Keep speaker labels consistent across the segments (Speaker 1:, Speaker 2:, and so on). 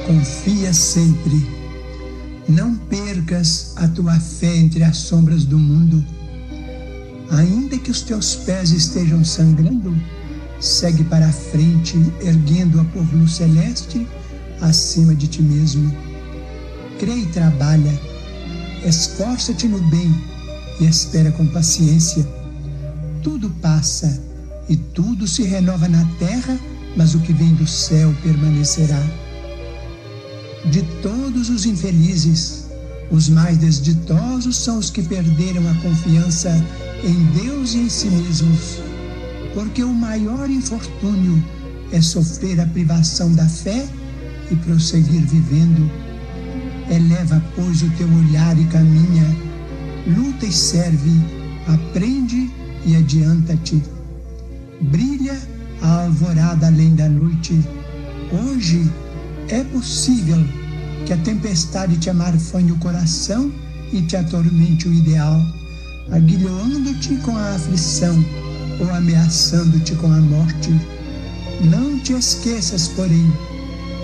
Speaker 1: Confia sempre. Não percas a tua fé entre as sombras do mundo. Ainda que os teus pés estejam sangrando, segue para a frente, erguendo-a por luz celeste acima de ti mesmo. Crê e trabalha. Esforça-te no bem e espera com paciência. Tudo passa e tudo se renova na terra, mas o que vem do céu permanecerá. De todos os infelizes, os mais desditosos são os que perderam a confiança em Deus e em si mesmos, porque o maior infortúnio é sofrer a privação da fé e prosseguir vivendo. Eleva, pois, o teu olhar e caminha, luta e serve, aprende e adianta-te. Brilha a alvorada além da noite. Hoje é possível que a tempestade te amarfanhe o coração e te atormente o ideal, aguilhando-te com a aflição ou ameaçando-te com a morte. Não te esqueças, porém,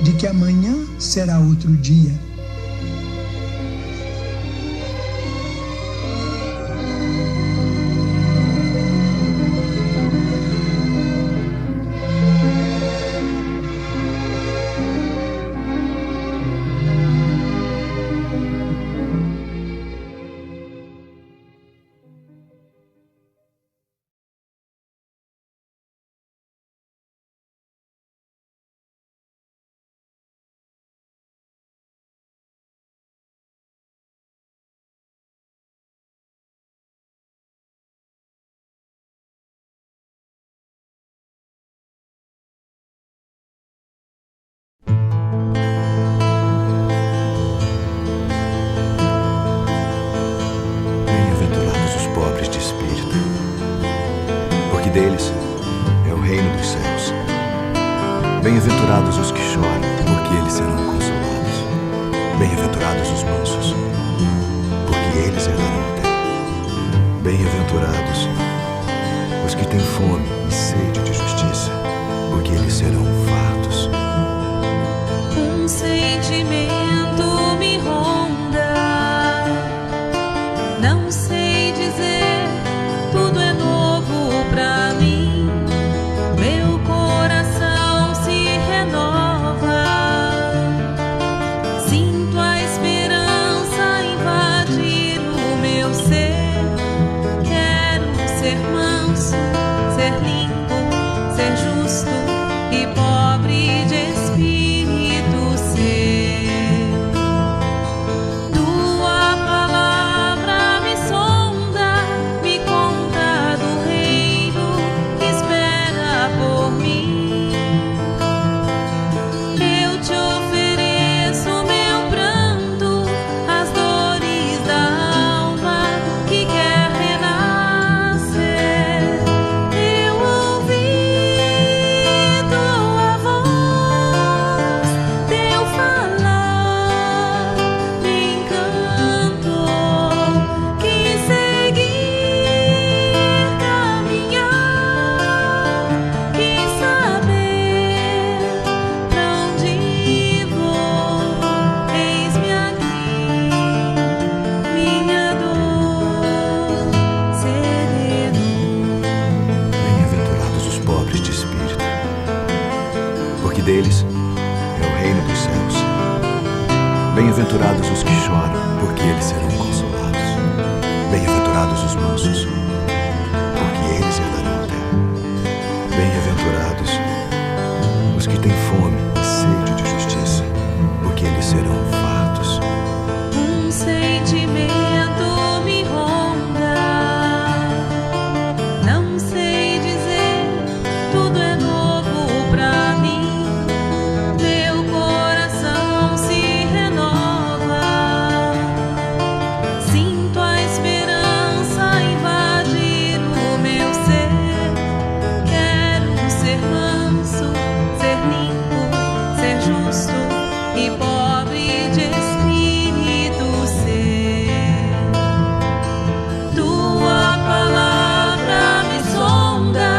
Speaker 1: de que amanhã será outro dia.
Speaker 2: Deles é o reino dos céus. Bem-aventurados os que choram, porque eles serão consolados. Bem-aventurados os mansos, porque eles herdarão a terra. Bem-aventurados os que têm fome e sede de justiça, porque eles serão fartos.
Speaker 3: Um sentimento me ronda, não sei dizer, tudo é novo pra mim. Meu coração se renova, sinto a esperança invadir o meu ser. Quero ser manso, ser limpo, ser justo e pobre de espírito ser. Tua palavra me sonda, me conta do reino que espera por mim. Eu te ofereço meu pranto, as dores da alma que quer renascer. Eu ouvi tua voz, teu falar me encantou. Quis seguir, caminhar, quis saber pra onde vou. Eis-me aqui, minha dor sereno.
Speaker 2: Bem-aventurados os pobres de espírito, porque deles é o reino dos céus. Bem-aventurados os que choram, porque eles serão consolados. Bem-aventurados os mansos, porque eles herdarão a terra. Bem-aventurados os que têm fome e sede de justiça, porque eles serão fartos.
Speaker 3: Um sentimento me ronda, não sei dizer, tudo é novo pra mim. Meu coração se renova, sinto a esperança invadir o meu ser. e pobre de espírito ser. Tua palavra me sonda,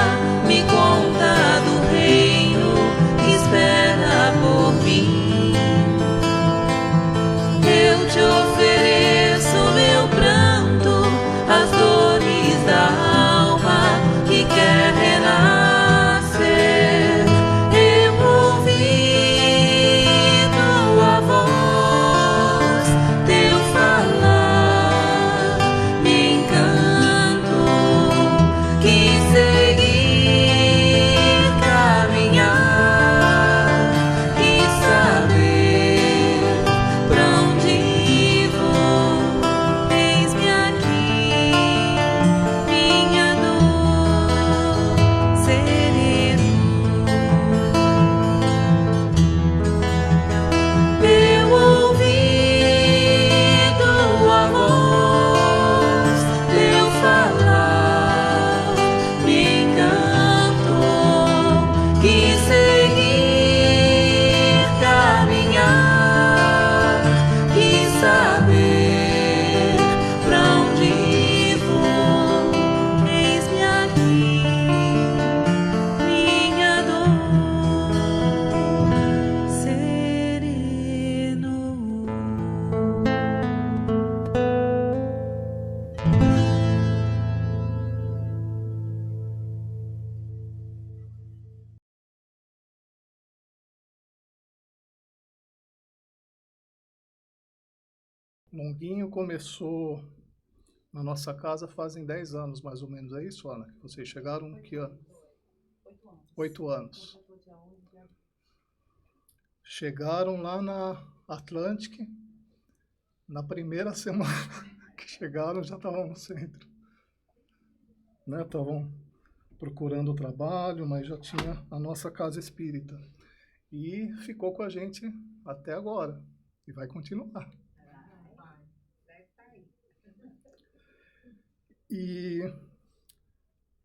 Speaker 3: me conta do reino que espera por mim. Eu te ofereço meu pranto, as dores da alma que quer renascer. Eu ouvi tua voz, teu falar, me encanto, quis seguir, caminhar, quis saber pra onde vou. Eis-me aqui, minha dor, sereno. Eu ouvi tua voz, teu falar, me encantou, quis seguir, caminhar, quis saber pra onde vou. Eis-me aqui, minha dor, sereno.
Speaker 4: Longuinho começou na nossa casa fazem 10 anos, mais ou menos. É isso, Ana? Vocês chegaram que ano? 8 anos. Chegaram lá na Atlantic. Na primeira semana que chegaram, já estavam no centro. Né? Estavam procurando trabalho, mas já tinha a nossa casa espírita. E ficou com a gente até agora. E vai continuar. E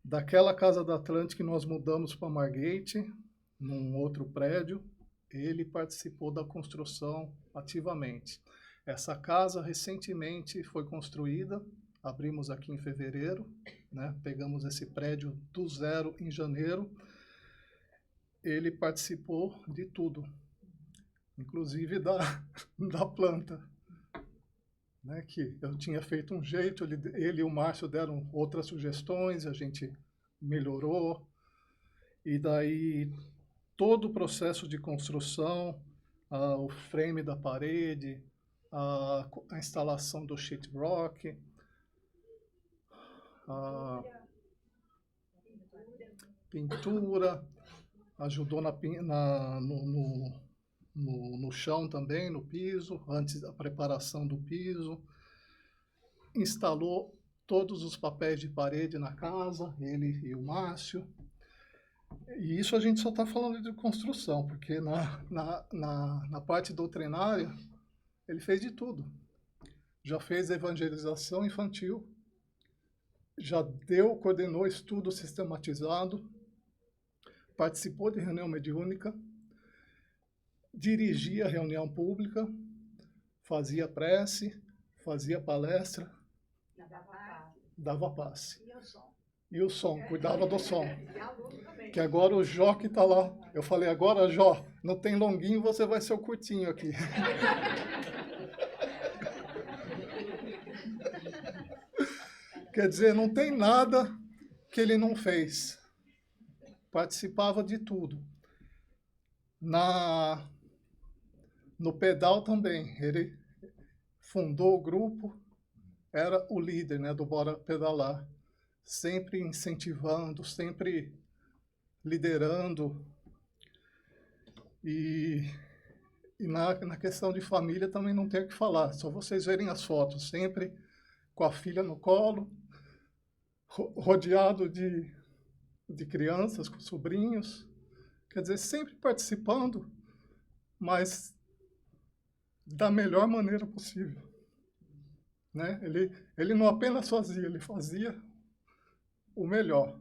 Speaker 4: daquela casa da Atlântica nós mudamos para Margate, num outro prédio. Ele participou da construção ativamente. Essa casa recentemente foi construída, abrimos aqui em fevereiro, né? Pegamos esse prédio do zero em janeiro. Ele participou de tudo, inclusive da planta. Né, que eu tinha feito um jeito, ele e o Márcio deram outras sugestões, a gente melhorou, e daí todo o processo de construção, o frame da parede, a instalação do sheetrock, a pintura, ajudou no chão também, no piso, antes da preparação do piso. Instalou todos os papéis de parede na casa, ele e o Márcio. E isso a gente só está falando de construção, porque na parte doutrinária, ele fez de tudo. Já fez evangelização infantil, já coordenou estudo sistematizado, participou de reunião mediúnica, dirigia reunião pública, fazia prece, fazia palestra, dava passe. E o som, cuidava do som. Que agora o Jó que está lá. Eu falei, agora Jó, não tem longuinho, você vai ser o curtinho aqui. Quer dizer, não tem nada que ele não fez. Participava de tudo. No pedal também, ele fundou o grupo, era o líder, né, do Bora Pedalar, sempre incentivando, sempre liderando. E na questão de família também não tem o que falar, só vocês verem as fotos, sempre com a filha no colo, rodeado de crianças, com sobrinhos, quer dizer, sempre participando, mas da melhor maneira possível. Né? Ele não apenas fazia, ele fazia o melhor.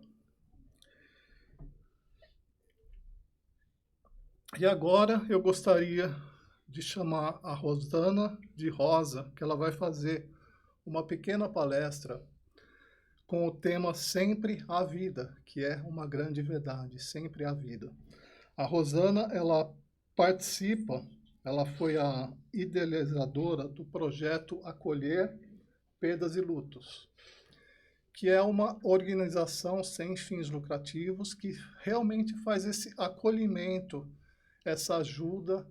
Speaker 4: E agora eu gostaria de chamar a Rosana de Rosa, que ela vai fazer uma pequena palestra com o tema Sempre a Vida, que é uma grande verdade, sempre a vida. A Rosana, ela participa, ela foi a idealizadora do projeto Acolher Perdas e Lutos, que é uma organização sem fins lucrativos que realmente faz esse acolhimento, essa ajuda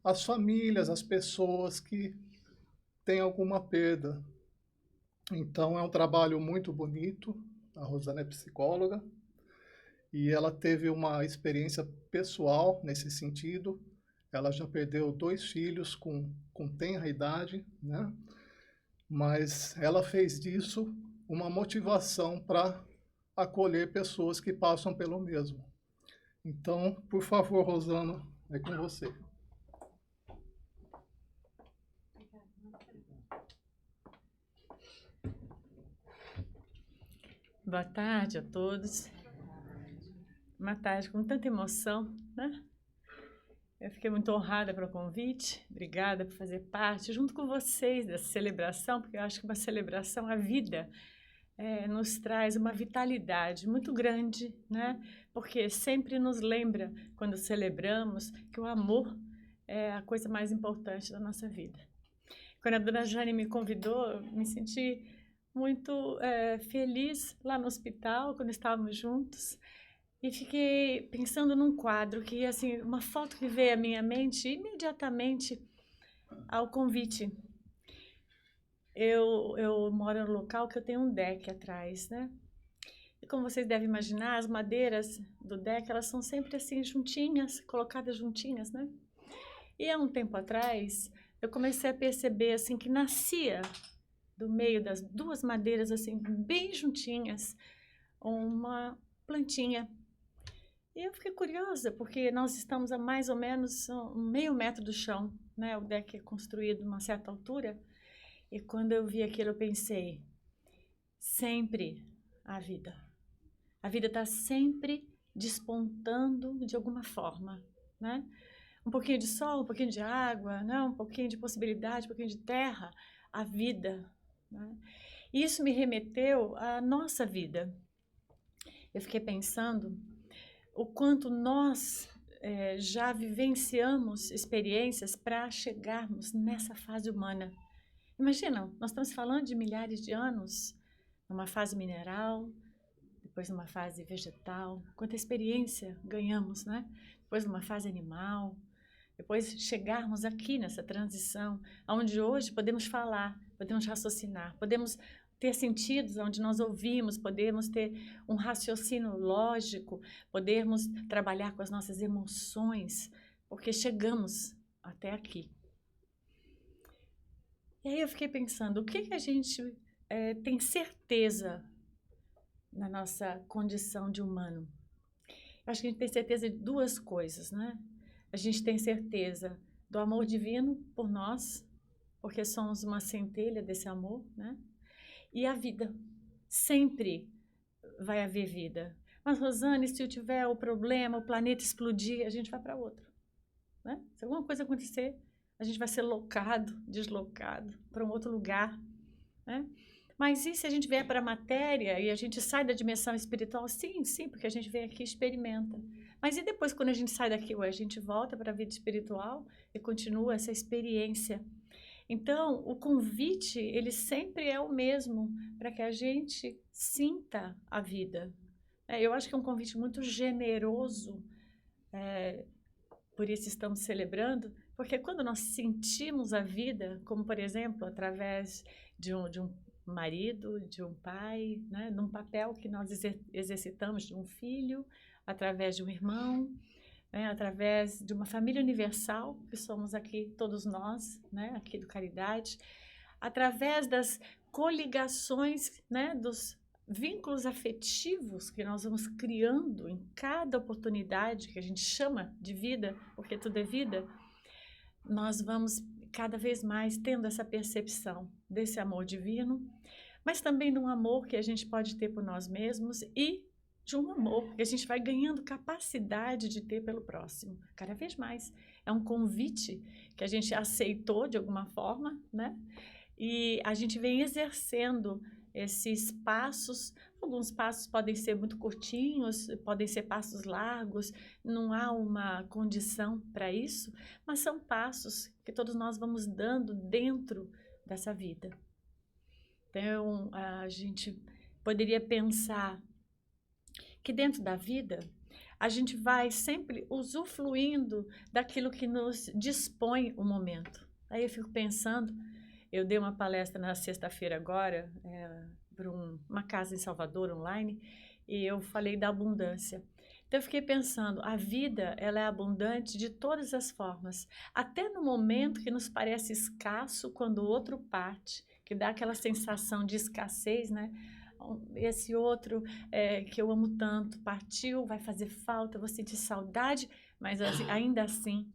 Speaker 4: às famílias, às pessoas que têm alguma perda. Então, é um trabalho muito bonito. A Rosana é psicóloga e ela teve uma experiência pessoal nesse sentido. Ela já perdeu 2 filhos com tenra idade, né? Mas ela fez disso uma motivação para acolher pessoas que passam pelo mesmo. Então, por favor, Rosana, é com você.
Speaker 5: Boa tarde a todos. Uma tarde com tanta emoção, né? Eu fiquei muito honrada pelo convite, obrigada por fazer parte, junto com vocês, dessa celebração, porque eu acho que uma celebração, a vida, nos traz uma vitalidade muito grande, né? Porque sempre nos lembra, quando celebramos, que o amor é a coisa mais importante da nossa vida. Quando a dona Jane me convidou, eu me senti muito feliz lá no hospital, quando estávamos juntos, e fiquei pensando num quadro que, assim, uma foto que veio à minha mente imediatamente ao convite. Eu moro no local que eu tenho um deck atrás, né? E como vocês devem imaginar, as madeiras do deck, elas são sempre assim, juntinhas, colocadas juntinhas, né? E há um tempo atrás, eu comecei a perceber, assim, que nascia do meio das 2 madeiras, assim, bem juntinhas, uma plantinha. E eu fiquei curiosa, porque nós estamos a mais ou menos meio metro do chão, né? O deck é construído a uma certa altura. E quando eu vi aquilo, eu pensei, sempre a vida. A vida está sempre despontando de alguma forma, né? Um pouquinho de sol, um pouquinho de água, né? Um pouquinho de possibilidade, um pouquinho de terra, a vida, né? Isso me remeteu à nossa vida. Eu fiquei pensando o quanto nós já vivenciamos experiências para chegarmos nessa fase humana. Imagina, nós estamos falando de milhares de anos, numa fase mineral, depois numa fase vegetal, quanta experiência ganhamos, né? Depois numa fase animal, depois chegarmos aqui nessa transição, onde hoje podemos falar, podemos raciocinar, podemos ter sentidos onde nós ouvimos, podemos ter um raciocínio lógico, podemos trabalhar com as nossas emoções, porque chegamos até aqui. E aí eu fiquei pensando, o que a gente tem certeza na nossa condição de humano? Eu acho que a gente tem certeza de 2 coisas, né? A gente tem certeza do amor divino por nós, porque somos uma centelha desse amor, né? E a vida. Sempre vai haver vida. Mas, Rosane, se eu tiver o problema, o planeta explodir, a gente vai para outro, né? Se alguma coisa acontecer, a gente vai ser deslocado para um outro lugar, né? Mas e se a gente vier para a matéria e a gente sai da dimensão espiritual? Sim, sim, porque a gente vem aqui e experimenta. Mas e depois, quando a gente sai daqui, a gente volta para a vida espiritual e continua essa experiência? Então, o convite, ele sempre é o mesmo, para que a gente sinta a vida. Eu acho que é um convite muito generoso, por isso estamos celebrando, porque quando nós sentimos a vida, como por exemplo, através de um marido, de um pai, né, num papel que nós exercitamos de um filho, através de um irmão, né, através de uma família universal, que somos aqui todos nós, né, aqui do Caridade, através das coligações, né, dos vínculos afetivos que nós vamos criando em cada oportunidade que a gente chama de vida, porque tudo é vida, nós vamos cada vez mais tendo essa percepção desse amor divino, mas também de um amor que a gente pode ter por nós mesmos e de um amor, porque a gente vai ganhando capacidade de ter pelo próximo, cada vez mais. É um convite que a gente aceitou de alguma forma, né? E a gente vem exercendo esses passos. Alguns passos podem ser muito curtinhos, podem ser passos largos, não há uma condição para isso, mas são passos que todos nós vamos dando dentro dessa vida. Então, a gente poderia pensar que dentro da vida a gente vai sempre usufruindo daquilo que nos dispõe o momento. Aí eu fico pensando, eu dei uma palestra na sexta-feira agora, para uma casa em Salvador, online, e eu falei da abundância. Então eu fiquei pensando, a vida ela é abundante de todas as formas, até no momento que nos parece escasso, quando o outro parte, que dá aquela sensação de escassez, né? Esse outro que eu amo tanto partiu, vai fazer falta, eu vou sentir saudade, mas ainda assim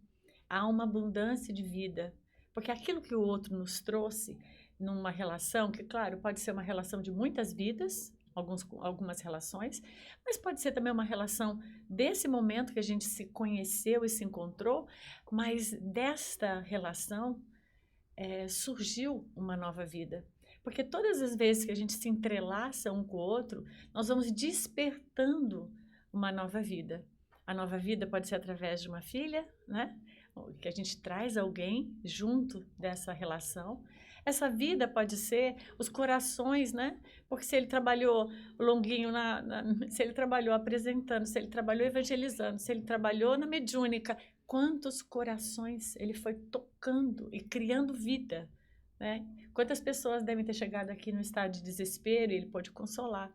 Speaker 5: há uma abundância de vida, porque aquilo que o outro nos trouxe numa relação, que claro, pode ser uma relação de muitas vidas, algumas relações, mas pode ser também uma relação desse momento que a gente se conheceu e se encontrou, mas desta relação surgiu uma nova vida. Porque todas as vezes que a gente se entrelaça um com o outro, nós vamos despertando uma nova vida. A nova vida pode ser através de uma filha, né? Que a gente traz alguém junto dessa relação. Essa vida pode ser os corações, né? Porque se ele trabalhou o longuinho, se ele trabalhou apresentando, se ele trabalhou evangelizando, se ele trabalhou na mediúnica, quantos corações ele foi tocando e criando vida, né? Quantas pessoas devem ter chegado aqui no estado de desespero e ele pode consolar?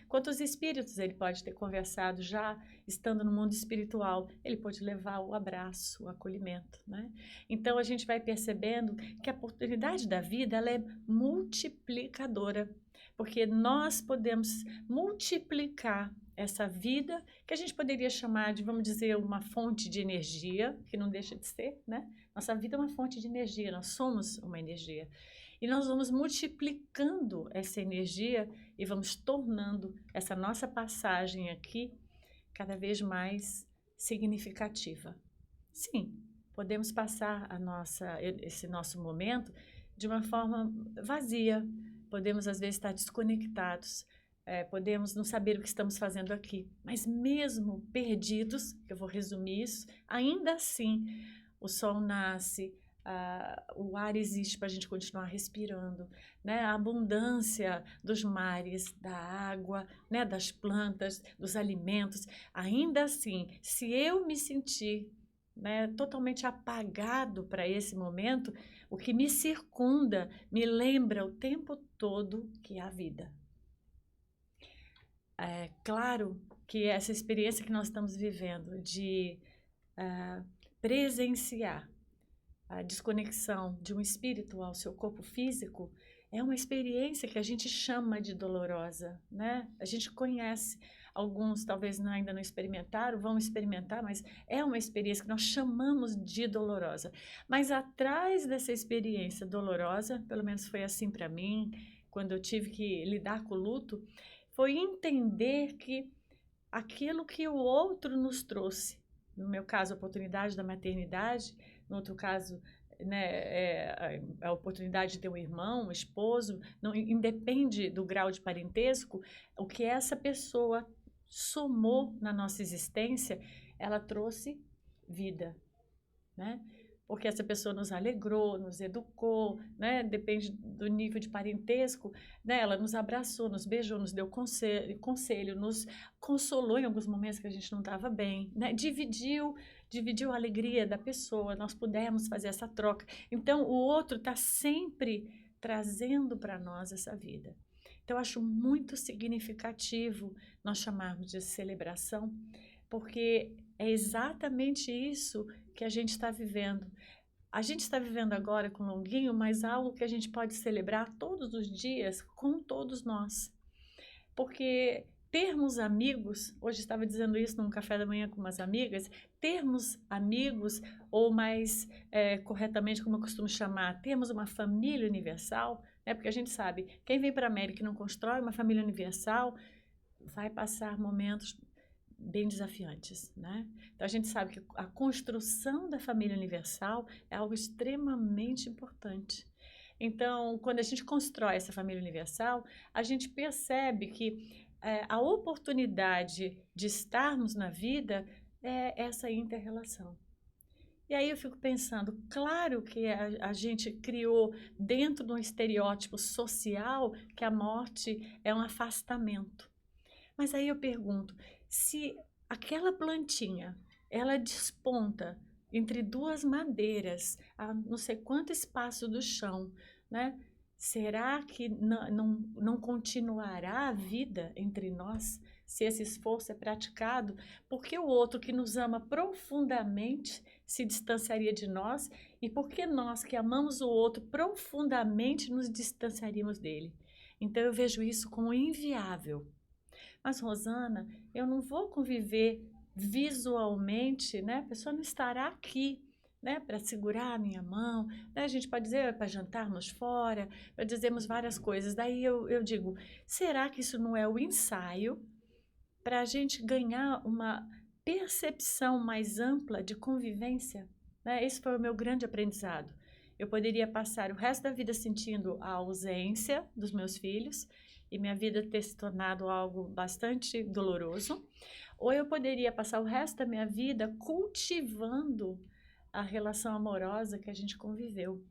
Speaker 5: Quantos espíritos ele pode ter conversado já estando no mundo espiritual? Ele pode levar o abraço, o acolhimento, né? Então a gente vai percebendo que a oportunidade da vida ela é multiplicadora, porque nós podemos multiplicar essa vida que a gente poderia chamar de, vamos dizer, uma fonte de energia, que não deixa de ser, né? Nossa vida é uma fonte de energia, nós somos uma energia. E nós vamos multiplicando essa energia e vamos tornando essa nossa passagem aqui cada vez mais significativa. Sim, podemos passar esse nosso momento de uma forma vazia, podemos às vezes estar desconectados, podemos não saber o que estamos fazendo aqui, mas mesmo perdidos, eu vou resumir isso, ainda assim o sol nasce, o ar existe para a gente continuar respirando, né? A abundância dos mares, da água, né? Das plantas, dos alimentos. Ainda assim, se eu me sentir, né, totalmente apagado para esse momento, o que me circunda me lembra o tempo todo que há vida. É claro que essa experiência que nós estamos vivendo de presenciar a desconexão de um espírito ao seu corpo físico é uma experiência que a gente chama de dolorosa, né? A gente conhece, alguns talvez ainda não experimentaram, vão experimentar, mas é uma experiência que nós chamamos de dolorosa. Mas atrás dessa experiência dolorosa, pelo menos foi assim para mim, quando eu tive que lidar com o luto, foi entender que aquilo que o outro nos trouxe, no meu caso, a oportunidade da maternidade, no outro caso, né, a oportunidade de ter um irmão, um esposo, não independe do grau de parentesco, o que essa pessoa somou na nossa existência, ela trouxe vida, né? Porque essa pessoa nos alegrou, nos educou, né? Depende do nível de parentesco, né? Ela nos abraçou, nos beijou, nos deu conselho, nos consolou em alguns momentos que a gente não estava bem, né? Dividiu a alegria da pessoa, nós pudemos fazer essa troca. Então, o outro está sempre trazendo para nós essa vida. Então, eu acho muito significativo nós chamarmos de celebração, porque é exatamente isso que a gente está vivendo. A gente está vivendo agora com longuinho, mas algo que a gente pode celebrar todos os dias com todos nós. Porque termos amigos, hoje estava dizendo isso num café da manhã com umas amigas, termos amigos, ou mais corretamente, como eu costumo chamar, termos uma família universal, né? Porque a gente sabe, quem vem para a América e não constrói uma família universal, vai passar momentos bem desafiantes, né? Então, a gente sabe que a construção da família universal é algo extremamente importante. Então, quando a gente constrói essa família universal, a gente percebe que a oportunidade de estarmos na vida é essa inter-relação. E aí eu fico pensando, claro que a gente criou dentro de um estereótipo social que a morte é um afastamento. Mas aí eu pergunto, se aquela plantinha, ela desponta entre duas madeiras, a não sei quanto espaço do chão, né? Será que não continuará a vida entre nós se esse esforço é praticado? Porque o outro que nos ama profundamente se distanciaria de nós e porque nós que amamos o outro profundamente nos distanciaríamos dele? Então eu vejo isso como inviável. Mas, Rosana, eu não vou conviver visualmente, né? A pessoa não estará aqui, né? Para segurar a minha mão, né? A gente pode dizer para jantarmos fora, para dizermos várias coisas. Daí eu digo, será que isso não é o ensaio para a gente ganhar uma percepção mais ampla de convivência? Né? Esse foi o meu grande aprendizado. Eu poderia passar o resto da vida sentindo a ausência dos meus filhos e minha vida ter se tornado algo bastante doloroso, ou eu poderia passar o resto da minha vida cultivando a relação amorosa que a gente conviveu,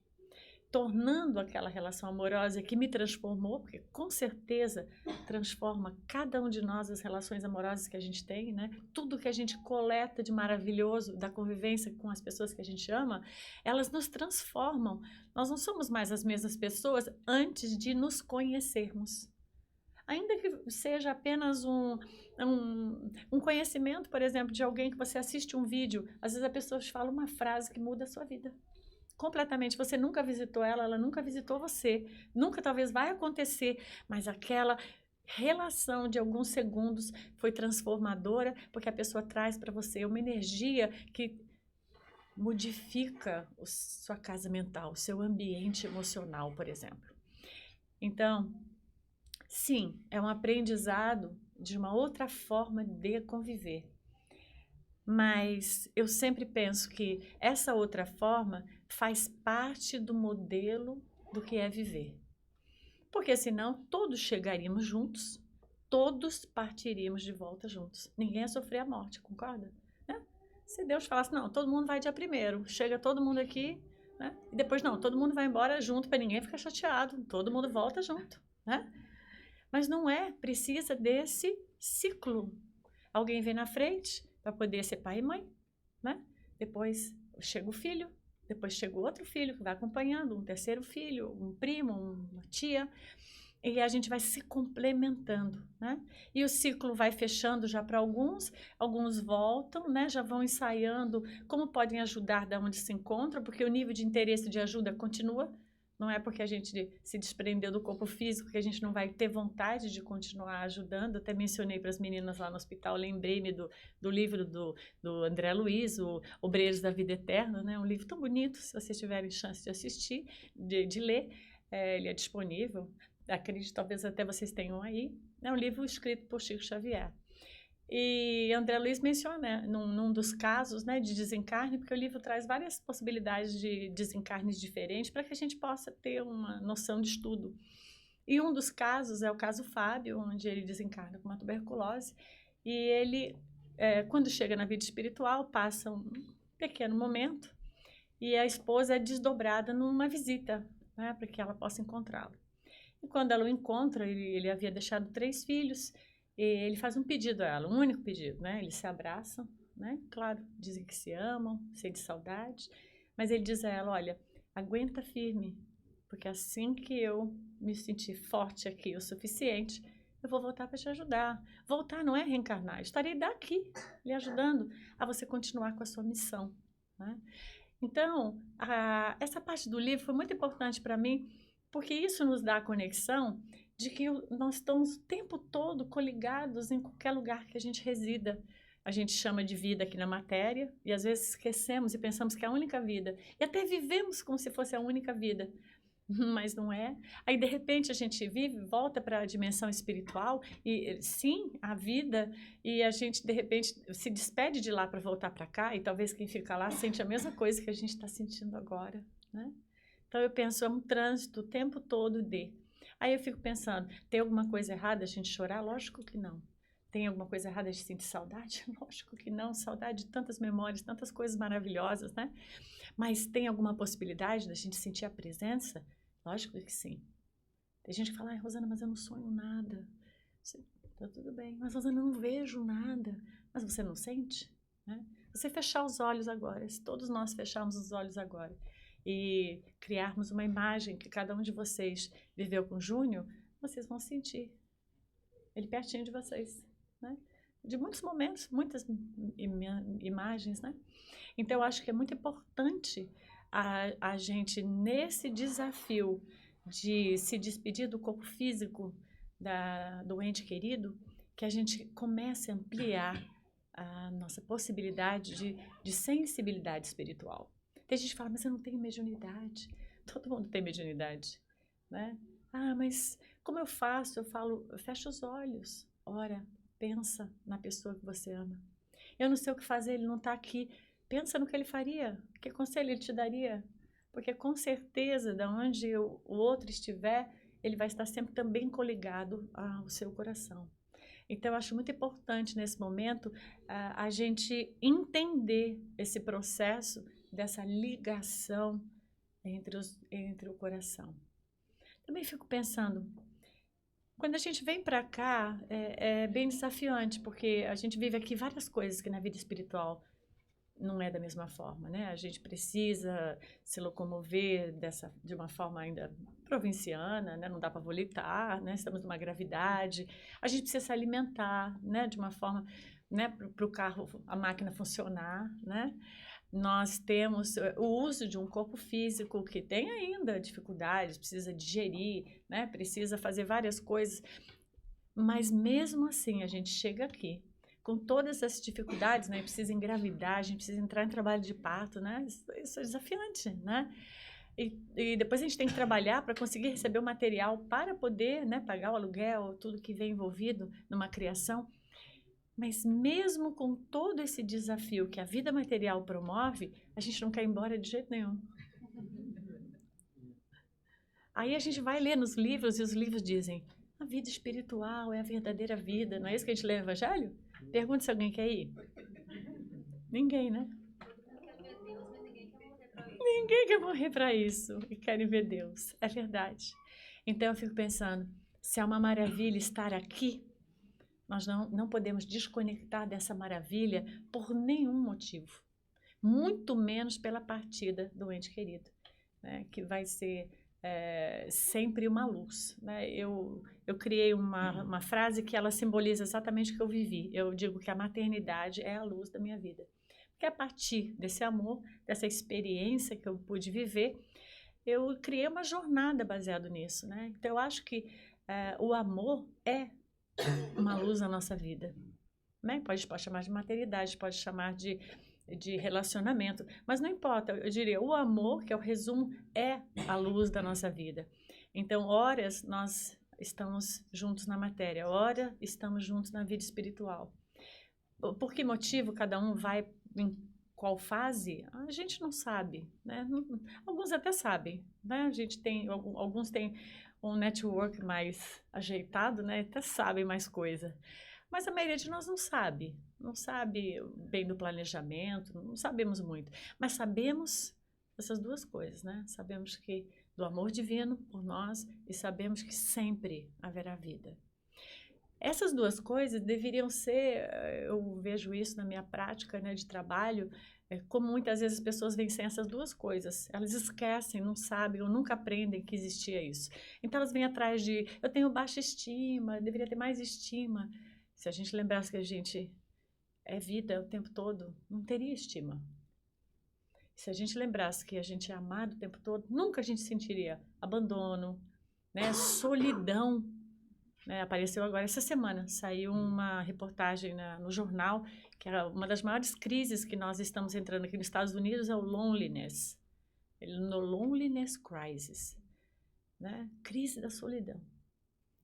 Speaker 5: tornando aquela relação amorosa que me transformou, porque com certeza transforma cada um de nós as relações amorosas que a gente tem, né? Tudo que a gente coleta de maravilhoso da convivência com as pessoas que a gente ama, elas nos transformam. Nós não somos mais as mesmas pessoas antes de nos conhecermos. Ainda que seja apenas um conhecimento, por exemplo, de alguém que você assiste um vídeo, às vezes a pessoa te fala uma frase que muda a sua vida. Completamente. Você nunca visitou ela, ela nunca visitou você. Nunca talvez vai acontecer, mas aquela relação de alguns segundos foi transformadora, porque a pessoa traz para você uma energia que modifica a sua casa mental, o seu ambiente emocional, por exemplo. Então, sim, é um aprendizado de uma outra forma de conviver. Mas eu sempre penso que essa outra forma faz parte do modelo do que é viver. Porque senão todos chegaríamos juntos, todos partiríamos de volta juntos. Ninguém ia sofrer a morte, concorda? Né? Se Deus falasse, não, todo mundo vai dia 1º, chega todo mundo aqui, né? E depois não, todo mundo vai embora junto para ninguém ficar chateado, todo mundo volta junto, né? Mas não é, precisa desse ciclo. Alguém vem na frente para poder ser pai e mãe, né? Depois chega o filho, depois chega o outro filho que vai acompanhando, um terceiro filho, um primo, uma tia, e a gente vai se complementando, né? E o ciclo vai fechando já para alguns voltam, né? Já vão ensaiando como podem ajudar da onde se encontram, porque o nível de interesse de ajuda continua. Não é porque a gente se desprendeu do corpo físico que a gente não vai ter vontade de continuar ajudando. Até mencionei para as meninas lá no hospital, lembrei-me do livro do André Luiz, o Obreiros da Vida Eterna, né? Um livro tão bonito, se vocês tiverem chance de assistir, de ler, ele é disponível. Acredito, talvez até vocês tenham aí. É um livro escrito por Chico Xavier. E André Luiz menciona num dos casos, né, de desencarne, porque o livro traz várias possibilidades de desencarnes diferentes para que a gente possa ter uma noção de estudo. E um dos casos é o caso Fábio, onde ele desencarna com uma tuberculose. E ele, quando chega na vida espiritual, passa um pequeno momento e a esposa é desdobrada numa visita, né, para que ela possa encontrá-lo. E quando ela o encontra, ele havia deixado 3 filhos, e ele faz um pedido a ela, um único pedido, né? Eles se abraçam, né? Claro, dizem que se amam, sentem saudade, mas ele diz a ela, olha, aguenta firme, porque assim que eu me sentir forte aqui o suficiente, eu vou voltar para te ajudar. Voltar não é reencarnar, eu estarei daqui, lhe ajudando a você continuar com a sua missão, né? Então, essa parte do livro foi muito importante para mim, porque isso nos dá a conexão de que nós estamos o tempo todo coligados em qualquer lugar que a gente resida. A gente chama de vida aqui na matéria e às vezes esquecemos e pensamos que é a única vida. E até vivemos como se fosse a única vida. mas não é. Aí, de repente, a gente vive, volta para a dimensão espiritual, e sim, a vida, e a gente, de repente, se despede de lá para voltar para cá, e talvez quem fica lá sente a mesma coisa que a gente está sentindo agora, né? Então, eu penso, é um trânsito o tempo todo de... Aí eu fico pensando, tem alguma coisa errada a gente chorar? Lógico que não. Tem alguma coisa errada a gente sentir saudade? Lógico que não. Saudade de tantas memórias, tantas coisas maravilhosas, né? Mas tem alguma possibilidade da gente sentir a presença? Lógico que sim. Tem gente que fala, ai, Rosana, mas eu não sonho nada. Tá tudo bem. Mas, Rosana, eu não vejo nada. Mas você não sente? Né? Você fechar os olhos agora, se todos nós fecharmos os olhos agora e criarmos uma imagem que cada um de vocês viveu com Júnior, vocês vão sentir ele pertinho de vocês, né? De muitos momentos, muitas imagens, né? Então, eu acho que é muito importante a gente, nesse desafio de se despedir do corpo físico do ente querido, que a gente comece a ampliar a nossa possibilidade de sensibilidade espiritual. Tem gente que fala, mas eu não tenho mediunidade. Todo mundo tem mediunidade, né? Ah, mas como eu faço? Eu falo, fecha os olhos, ora, pensa na pessoa que você ama. Eu não sei o que fazer, ele não está aqui. Pensa no que ele faria, que conselho ele te daria. Porque com certeza, de onde o outro estiver, ele vai estar sempre também coligado ao seu coração. Então, eu acho muito importante nesse momento a gente entender esse processo dessa ligação entre o coração. Também fico pensando, quando a gente vem para cá, é bem desafiante, porque a gente vive aqui várias coisas que na vida espiritual não é da mesma forma, né? A gente precisa se locomover de uma forma ainda provinciana, né? Não dá para volitar, né? Estamos numa gravidade. A gente precisa se alimentar, né? De uma forma, né? Para o carro, a máquina funcionar, né? Nós temos o uso de um corpo físico que tem ainda dificuldades, precisa digerir, né? Precisa fazer várias coisas. Mas mesmo assim, a gente chega aqui com todas essas dificuldades, né? Precisa engravidar, a gente precisa entrar em trabalho de parto, né? Isso é desafiante, né? E depois a gente tem que trabalhar para conseguir receber o material para poder, né, pagar o aluguel, tudo que vem envolvido numa criação. Mas mesmo com todo esse desafio que a vida material promove, a gente não quer ir embora de jeito nenhum. Aí a gente vai ler nos livros e os livros dizem, a vida espiritual é a verdadeira vida. Não é isso que a gente lê no Evangelho? Pergunta se alguém quer ir. Ninguém, né? Ninguém quer morrer para isso e querem ver Deus. É verdade. Então eu fico pensando, se é uma maravilha estar aqui, nós não podemos desconectar dessa maravilha por nenhum motivo. Muito menos pela partida do ente querido, né? Que vai ser sempre uma luz, né? Eu criei uma frase que ela simboliza exatamente o que eu vivi. Eu digo que a maternidade é a luz da minha vida. Porque a partir desse amor, dessa experiência que eu pude viver, eu criei uma jornada baseada nisso, né? Então, eu acho que o amor é uma luz na nossa vida, né? Pode chamar de maternidade, pode chamar de relacionamento, mas não importa, eu diria, o amor, que é o resumo, é a luz da nossa vida. Então, horas nós estamos juntos na matéria, ora estamos juntos na vida espiritual. Por que motivo cada um vai em qual fase? A gente não sabe, né? Alguns até sabem, né? A gente tem, alguns têm um network mais ajeitado, né? Até sabem mais coisa. Mas a maioria de nós não sabe bem do planejamento, não sabemos muito. Mas sabemos essas duas coisas, né? Sabemos que do amor divino por nós e sabemos que sempre haverá vida. Essas duas coisas deveriam ser, eu vejo isso na minha prática, né, de trabalho, como muitas vezes as pessoas vêm sem essas duas coisas. Elas esquecem, não sabem ou nunca aprendem que existia isso. Então elas vêm atrás de, eu tenho baixa estima, deveria ter mais estima. Se a gente lembrasse que a gente é vida o tempo todo, não teria estima. Se a gente lembrasse que a gente é amado o tempo todo, nunca a gente sentiria abandono, né, solidão. Apareceu agora essa semana, saiu uma reportagem no jornal, que é uma das maiores crises que nós estamos entrando aqui nos Estados Unidos, é o loneliness. No loneliness crisis. né? Crise da solidão.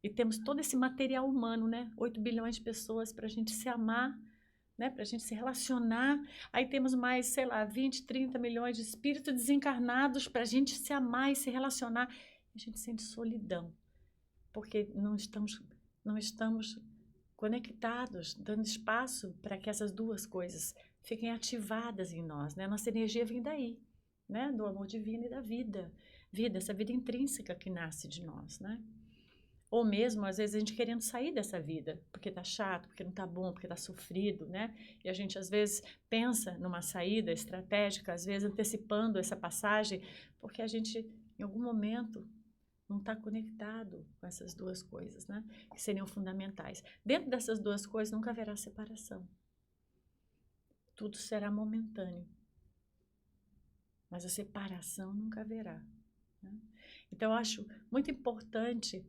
Speaker 5: E temos todo esse material humano, né? 8 bilhões de pessoas para a gente se amar, né? Para a gente se relacionar. Aí temos mais, sei lá, 20, 30 milhões de espíritos desencarnados para a gente se amar e se relacionar. A gente sente solidão, porque não estamos conectados, dando espaço para que essas duas coisas fiquem ativadas em nós, né? Nossa energia vem daí, né? Do amor divino e da vida. Essa vida intrínseca que nasce de nós, né? Ou mesmo, às vezes, a gente querendo sair dessa vida, porque tá chato, porque não tá bom, porque tá sofrido, né? E a gente, às vezes, pensa numa saída estratégica, às vezes, antecipando essa passagem, porque a gente, em algum momento, não está conectado com essas duas coisas, né? Que seriam fundamentais. Dentro dessas duas coisas, nunca haverá separação. Tudo será momentâneo. Mas a separação nunca haverá, né? Então, eu acho muito importante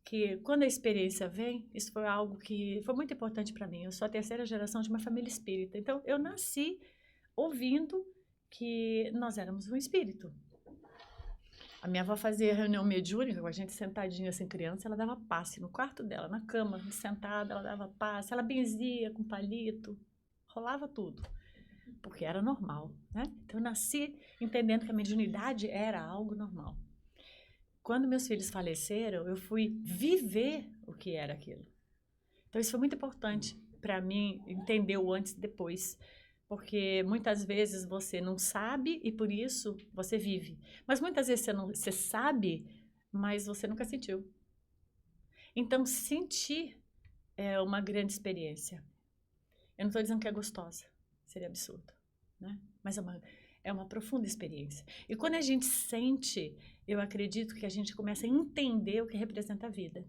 Speaker 5: que quando a experiência vem, isso foi algo que foi muito importante para mim. Eu sou a terceira geração de uma família espírita. Então, eu nasci ouvindo que nós éramos um espírito. A minha avó fazia reunião mediúnica, com a gente sentadinha assim, criança, ela dava passe no quarto dela, na cama, sentada, ela dava passe, ela benzia com palito, rolava tudo, porque era normal, né? Então, eu nasci entendendo que a mediunidade era algo normal. Quando meus filhos faleceram, eu fui viver o que era aquilo. Então, isso foi muito importante para mim entender o antes e depois. Porque muitas vezes você não sabe e por isso você vive. Mas muitas vezes você sabe, mas você nunca sentiu. Então, sentir é uma grande experiência. Eu não estou dizendo que é gostosa, seria absurdo, né? Mas é uma profunda experiência. E quando a gente sente, eu acredito que a gente começa a entender o que representa a vida.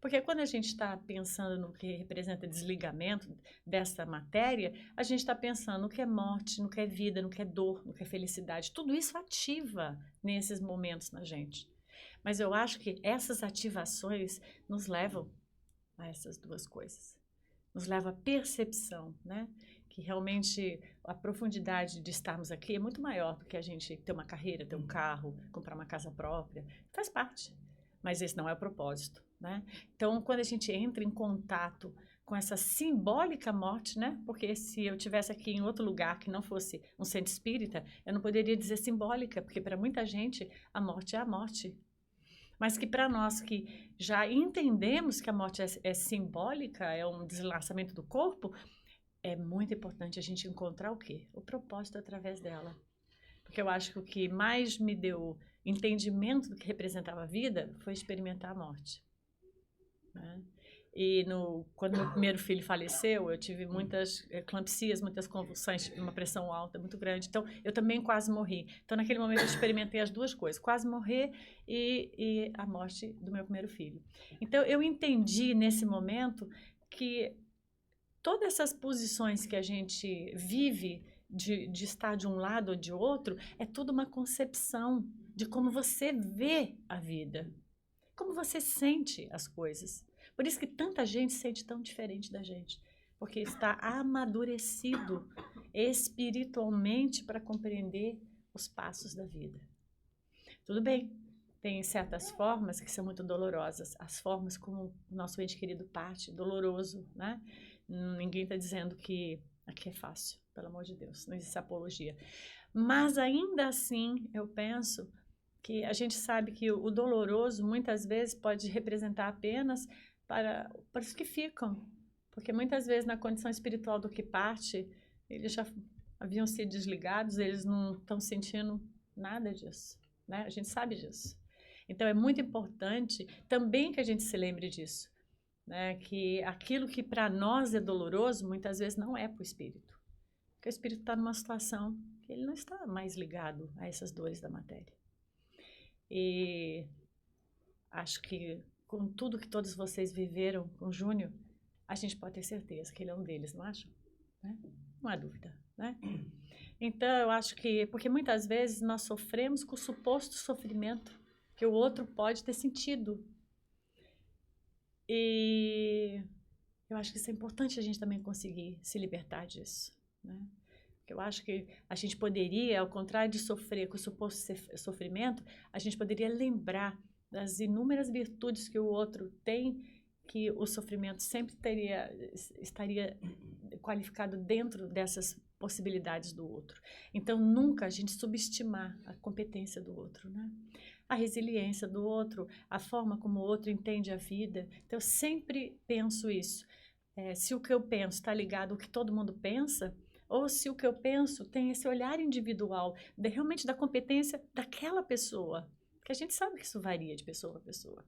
Speaker 5: Porque quando a gente está pensando no que representa desligamento dessa matéria, a gente está pensando no que é morte, no que é vida, no que é dor, no que é felicidade. Tudo isso ativa nesses momentos na gente. Mas eu acho que essas ativações nos levam a essas duas coisas. Nos leva à percepção, né? Que realmente a profundidade de estarmos aqui é muito maior do que a gente ter uma carreira, ter um carro, comprar uma casa própria. Faz parte, mas esse não é o propósito, né? Então, quando a gente entra em contato com essa simbólica morte, né? Porque se eu tivesse aqui em outro lugar que não fosse um centro espírita, eu não poderia dizer simbólica, porque para muita gente a morte é a morte. Mas que para nós que já entendemos que a morte é simbólica, é um deslaçamento do corpo, é muito importante a gente encontrar o quê? O propósito através dela. Porque eu acho que o que mais me deu entendimento do que representava a vida foi experimentar a morte, né? E quando meu primeiro filho faleceu, eu tive muitas eclampsias, muitas convulsões, uma pressão alta muito grande. Então, eu também quase morri. Então, naquele momento, eu experimentei as duas coisas. Quase morrer e a morte do meu primeiro filho. Então, eu entendi nesse momento que todas essas posições que a gente vive de estar de um lado ou de outro, é tudo uma concepção de como você vê a vida. Como você sente as coisas. Por isso que tanta gente sente tão diferente da gente. Porque está amadurecido espiritualmente para compreender os passos da vida. Tudo bem, tem certas formas que são muito dolorosas. As formas como o nosso ente querido parte, doloroso, né? Ninguém está dizendo que aqui é fácil, pelo amor de Deus, não existe apologia. Mas ainda assim, eu penso que a gente sabe que o doloroso muitas vezes pode representar apenas para os que ficam, porque muitas vezes na condição espiritual do que parte, eles já haviam sido desligados, eles não estão sentindo nada disso, né? A gente sabe disso. Então é muito importante também que a gente se lembre disso, né? Que aquilo que para nós é doloroso, muitas vezes não é para o espírito, porque o espírito está numa situação que ele não está mais ligado a essas dores da matéria. E acho que com tudo que todos vocês viveram com o Júnior, a gente pode ter certeza que ele é um deles, não acham? Né? Não há dúvida, né? Então, eu acho que... Porque muitas vezes nós sofremos com o suposto sofrimento que o outro pode ter sentido. E eu acho que isso é importante a gente também conseguir se libertar disso, né? Porque eu acho que a gente poderia, ao contrário de sofrer com o suposto sofrimento, a gente poderia lembrar das inúmeras virtudes que o outro tem, que o sofrimento sempre estaria qualificado dentro dessas possibilidades do outro. Então, nunca a gente subestimar a competência do outro, né? A resiliência do outro, a forma como o outro entende a vida. Então, eu sempre penso isso. Se o que eu penso está ligado ao que todo mundo pensa, ou se o que eu penso tem esse olhar individual, realmente da competência daquela pessoa, porque a gente sabe que isso varia de pessoa a pessoa.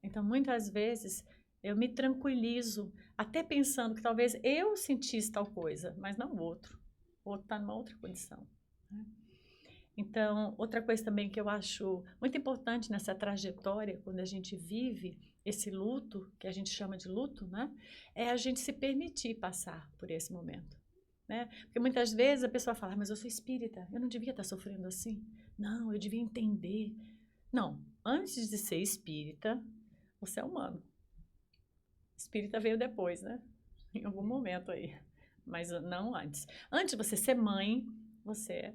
Speaker 5: Então, muitas vezes, eu me tranquilizo, até pensando que talvez eu sentisse tal coisa, mas não o outro. O outro está numa outra condição, né? Então, outra coisa também que eu acho muito importante nessa trajetória, quando a gente vive esse luto, que a gente chama de luto, né? É a gente se permitir passar por esse momento, né? Porque muitas vezes a pessoa fala, mas eu sou espírita, eu não devia estar sofrendo assim. Não, eu devia entender. Não, antes de ser espírita, você é humano. Espírita veio depois, né? Em algum momento aí, mas não antes. Antes de você ser mãe, você é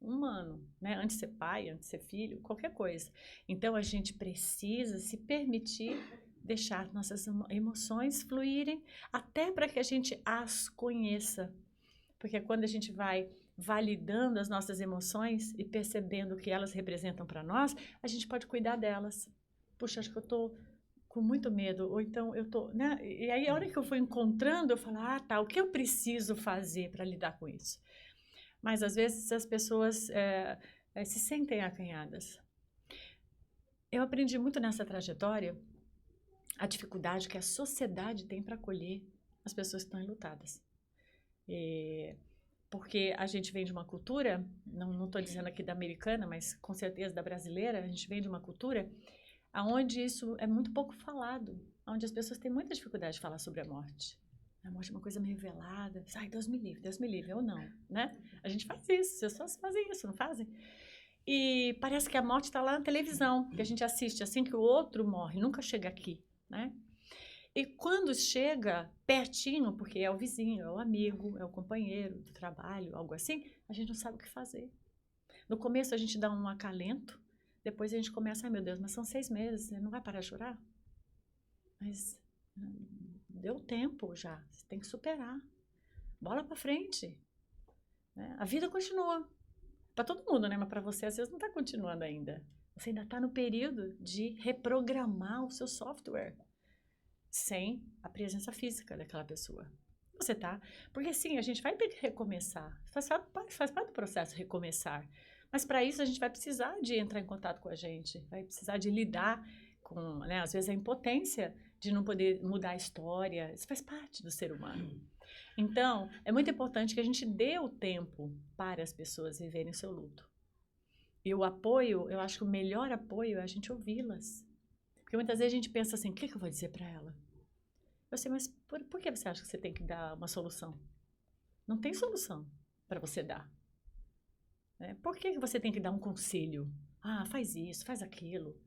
Speaker 5: humano, né? Antes de ser pai, antes de ser filho, qualquer coisa. Então, a gente precisa se permitir deixar nossas emoções fluírem, até para que a gente as conheça. Porque quando a gente vai validando as nossas emoções e percebendo o que elas representam para nós, a gente pode cuidar delas. Puxa, acho que eu estou com muito medo, ou então eu estou, né? E aí, a hora que eu fui encontrando, eu falo, tá, o que eu preciso fazer para lidar com isso? Mas, às vezes, as pessoas se sentem acanhadas. Eu aprendi muito nessa trajetória a dificuldade que a sociedade tem para acolher as pessoas que estão enlutadas. Porque a gente vem de uma cultura, não estou dizendo aqui da americana, mas com certeza da brasileira, a gente vem de uma cultura onde isso é muito pouco falado, onde as pessoas têm muita dificuldade de falar sobre a morte. A morte é uma coisa meio velada. Ai, Deus me livre, ou não, né? A gente faz isso, as pessoas fazem isso, não fazem? E parece que a morte está lá na televisão, que a gente assiste assim que o outro morre, nunca chega aqui, né? E quando chega pertinho, porque é o vizinho, é o amigo, é o companheiro do trabalho, algo assim, a gente não sabe o que fazer. No começo a gente dá um acalento, depois a gente começa, ai meu Deus, mas são 6 meses, você não vai parar de chorar? Mas deu tempo já, você tem que superar. Bola para frente, né? A vida continua. Para todo mundo, né? Mas para você, às vezes, não está continuando ainda. Você ainda está no período de reprogramar o seu software sem a presença física daquela pessoa. Você tá? Porque sim, a gente vai ter que recomeçar. Faz parte do processo recomeçar. Mas para isso a gente vai precisar de entrar em contato com a gente. Vai precisar de lidar com, né, às vezes, a impotência de não poder mudar a história. Isso faz parte do ser humano. Então, é muito importante que a gente dê o tempo para as pessoas viverem seu luto. E o apoio, eu acho que o melhor apoio é a gente ouvi-las. Porque muitas vezes a gente pensa assim, o que eu vou dizer para ela? Eu sei, mas por que você acha que você tem que dar uma solução? Não tem solução para você dar. Por que você tem que dar um conselho? Ah, faz isso, faz aquilo.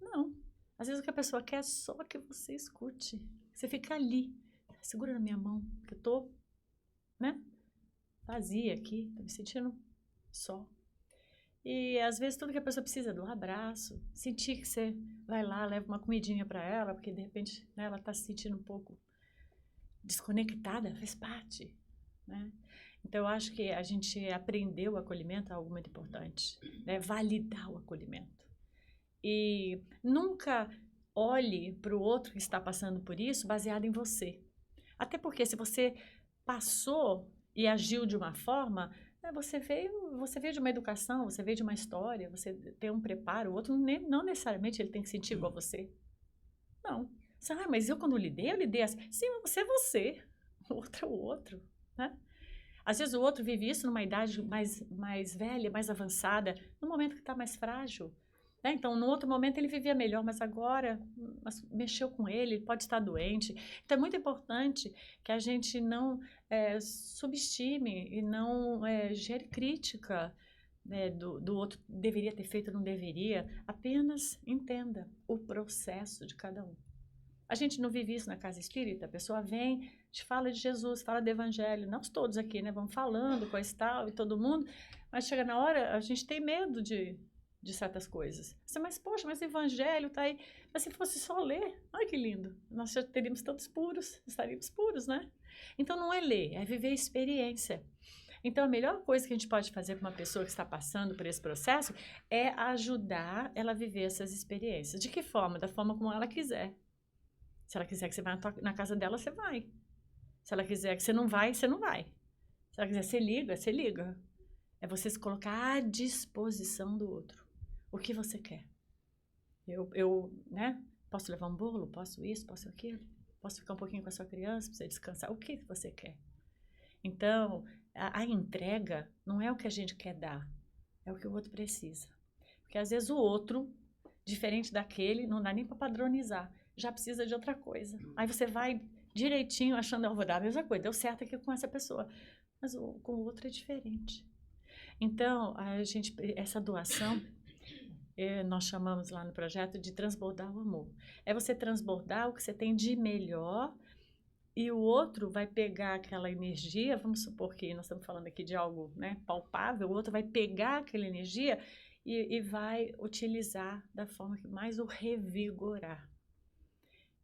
Speaker 5: Não. Às vezes o que a pessoa quer é só que você escute. Você fica ali, segura na minha mão, que eu tô, né, vazia aqui, tô me sentindo só. E às vezes tudo que a pessoa precisa é do abraço, sentir que você vai lá, leva uma comidinha para ela, porque de repente, né, ela tá se sentindo um pouco desconectada, faz parte, né? Então eu acho que a gente aprendeu o acolhimento é algo muito importante, né? Validar o acolhimento. E nunca olhe para o outro que está passando por isso baseado em você. Até porque se você passou e agiu de uma forma, né, você veio de uma educação, você veio de uma história, você tem um preparo, o outro não necessariamente ele tem que sentir igual a você. Não. Você, mas eu quando eu lidei assim. Sim, mas você é você. O outro é o outro, né? Às vezes o outro vive isso numa idade mais velha, mais avançada, no momento que está mais frágil. Né? Então, no outro momento ele vivia melhor, mas agora mexeu com ele pode estar doente. Então, é muito importante que a gente não subestime e não gere crítica, né, do outro, deveria ter feito, não deveria. Apenas entenda o processo de cada um. A gente não vive isso na casa espírita, a pessoa vem, te fala de Jesus, fala do evangelho, nós todos aqui, né, vamos falando, coisa e tal, e todo mundo, mas chega na hora, a gente tem medo de de certas coisas. Você, mas poxa, mas o evangelho está aí. Mas se fosse só ler, olha que lindo. Nós já teríamos tantos puros, estaríamos puros, né? Então não é ler, é viver a experiência. Então a melhor coisa que a gente pode fazer para uma pessoa que está passando por esse processo é ajudar ela a viver essas experiências. De que forma? Da forma como ela quiser. Se ela quiser que você vá na casa dela, você vai. Se ela quiser que você não vai, você não vai. Se ela quiser que você liga, você liga. É você se colocar à disposição do outro. O que você quer? Né? Posso levar um bolo? Posso isso? Posso aquilo? Posso ficar um pouquinho com a sua criança para você descansar? O que você quer? Então, a entrega não é o que a gente quer dar, é o que o outro precisa. Porque às vezes o outro, diferente daquele, não dá nem para padronizar, já precisa de outra coisa. Aí você vai direitinho achando, eu vou dar a mesma coisa, deu certo aqui com essa pessoa, mas com o outro é diferente. Então, essa doação, nós chamamos lá no projeto de transbordar o amor. É você transbordar o que você tem de melhor e o outro vai pegar aquela energia, vamos supor que nós estamos falando aqui de algo, né, palpável, o outro vai pegar aquela energia e vai utilizar da forma que mais o revigorar.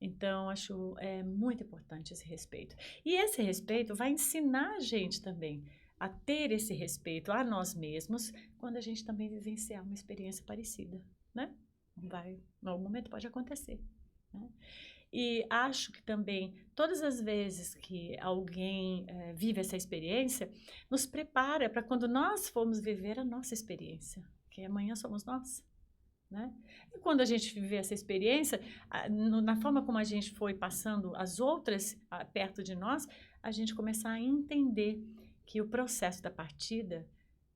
Speaker 5: Então, acho muito importante esse respeito. E esse respeito vai ensinar a gente também a ter esse respeito a nós mesmos quando a gente também vivenciar uma experiência parecida, né? Em algum momento pode acontecer, né? E acho que também, todas as vezes que alguém vive essa experiência, nos prepara para quando nós formos viver a nossa experiência, que amanhã somos nós, né? E quando a gente viver essa experiência, na forma como a gente foi passando as outras perto de nós, a gente começar a entender que o processo da partida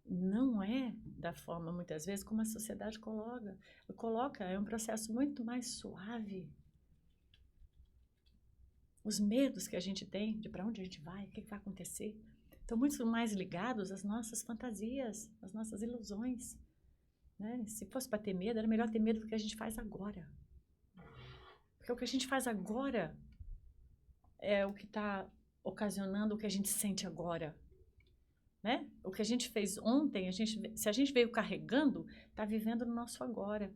Speaker 5: não é da forma, muitas vezes, como a sociedade coloca, é um processo muito mais suave. Os medos que a gente tem de para onde a gente vai, o que vai acontecer, estão muito mais ligados às nossas fantasias, às nossas ilusões, né? Se fosse para ter medo, era melhor ter medo do que a gente faz agora. Porque o que a gente faz agora é o que está ocasionando o que a gente sente agora, né? O que a gente fez ontem, se a gente veio carregando, está vivendo no nosso agora.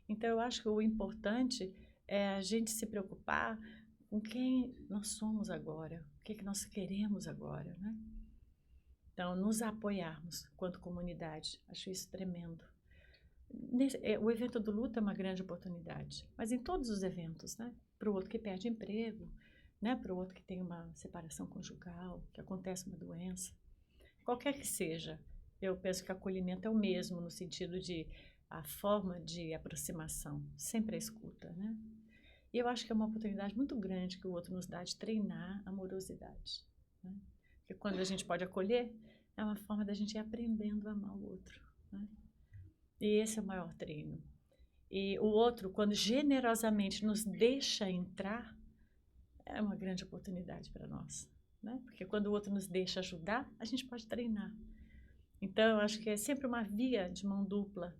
Speaker 5: Então, eu acho que o importante é a gente se preocupar com quem nós somos agora, o que nós queremos agora, né? Então, nos apoiarmos quanto comunidade, acho isso tremendo. O evento do luto é uma grande oportunidade, mas em todos os eventos, né? Para o outro que perde emprego, né? Para o outro que tem uma separação conjugal, que acontece uma doença, qualquer que seja, eu penso que o acolhimento é o mesmo, no sentido de a forma de aproximação, sempre a escuta, né? E eu acho que é uma oportunidade muito grande que o outro nos dá de treinar a amorosidade, né? Porque quando a gente pode acolher, é uma forma da gente ir aprendendo a amar o outro, né? E esse é o maior treino. E o outro, quando generosamente nos deixa entrar, é uma grande oportunidade para nós, né? Porque quando o outro nos deixa ajudar, a gente pode treinar. Então, eu acho que é sempre uma via de mão dupla.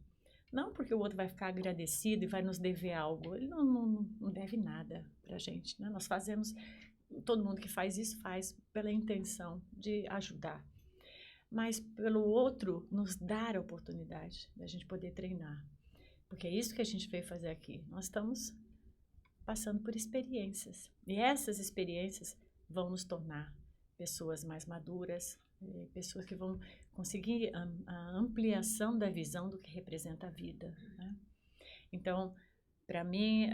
Speaker 5: Não porque o outro vai ficar agradecido e vai nos dever algo. Ele não deve nada para a gente, né? Nós fazemos, todo mundo que faz isso faz pela intenção de ajudar. Mas pelo outro nos dar a oportunidade da gente poder treinar. Porque é isso que a gente veio fazer aqui. Nós estamos passando por experiências. E essas experiências vão nos tornar pessoas mais maduras, pessoas que vão conseguir a ampliação da visão do que representa a vida, né? Então, para mim,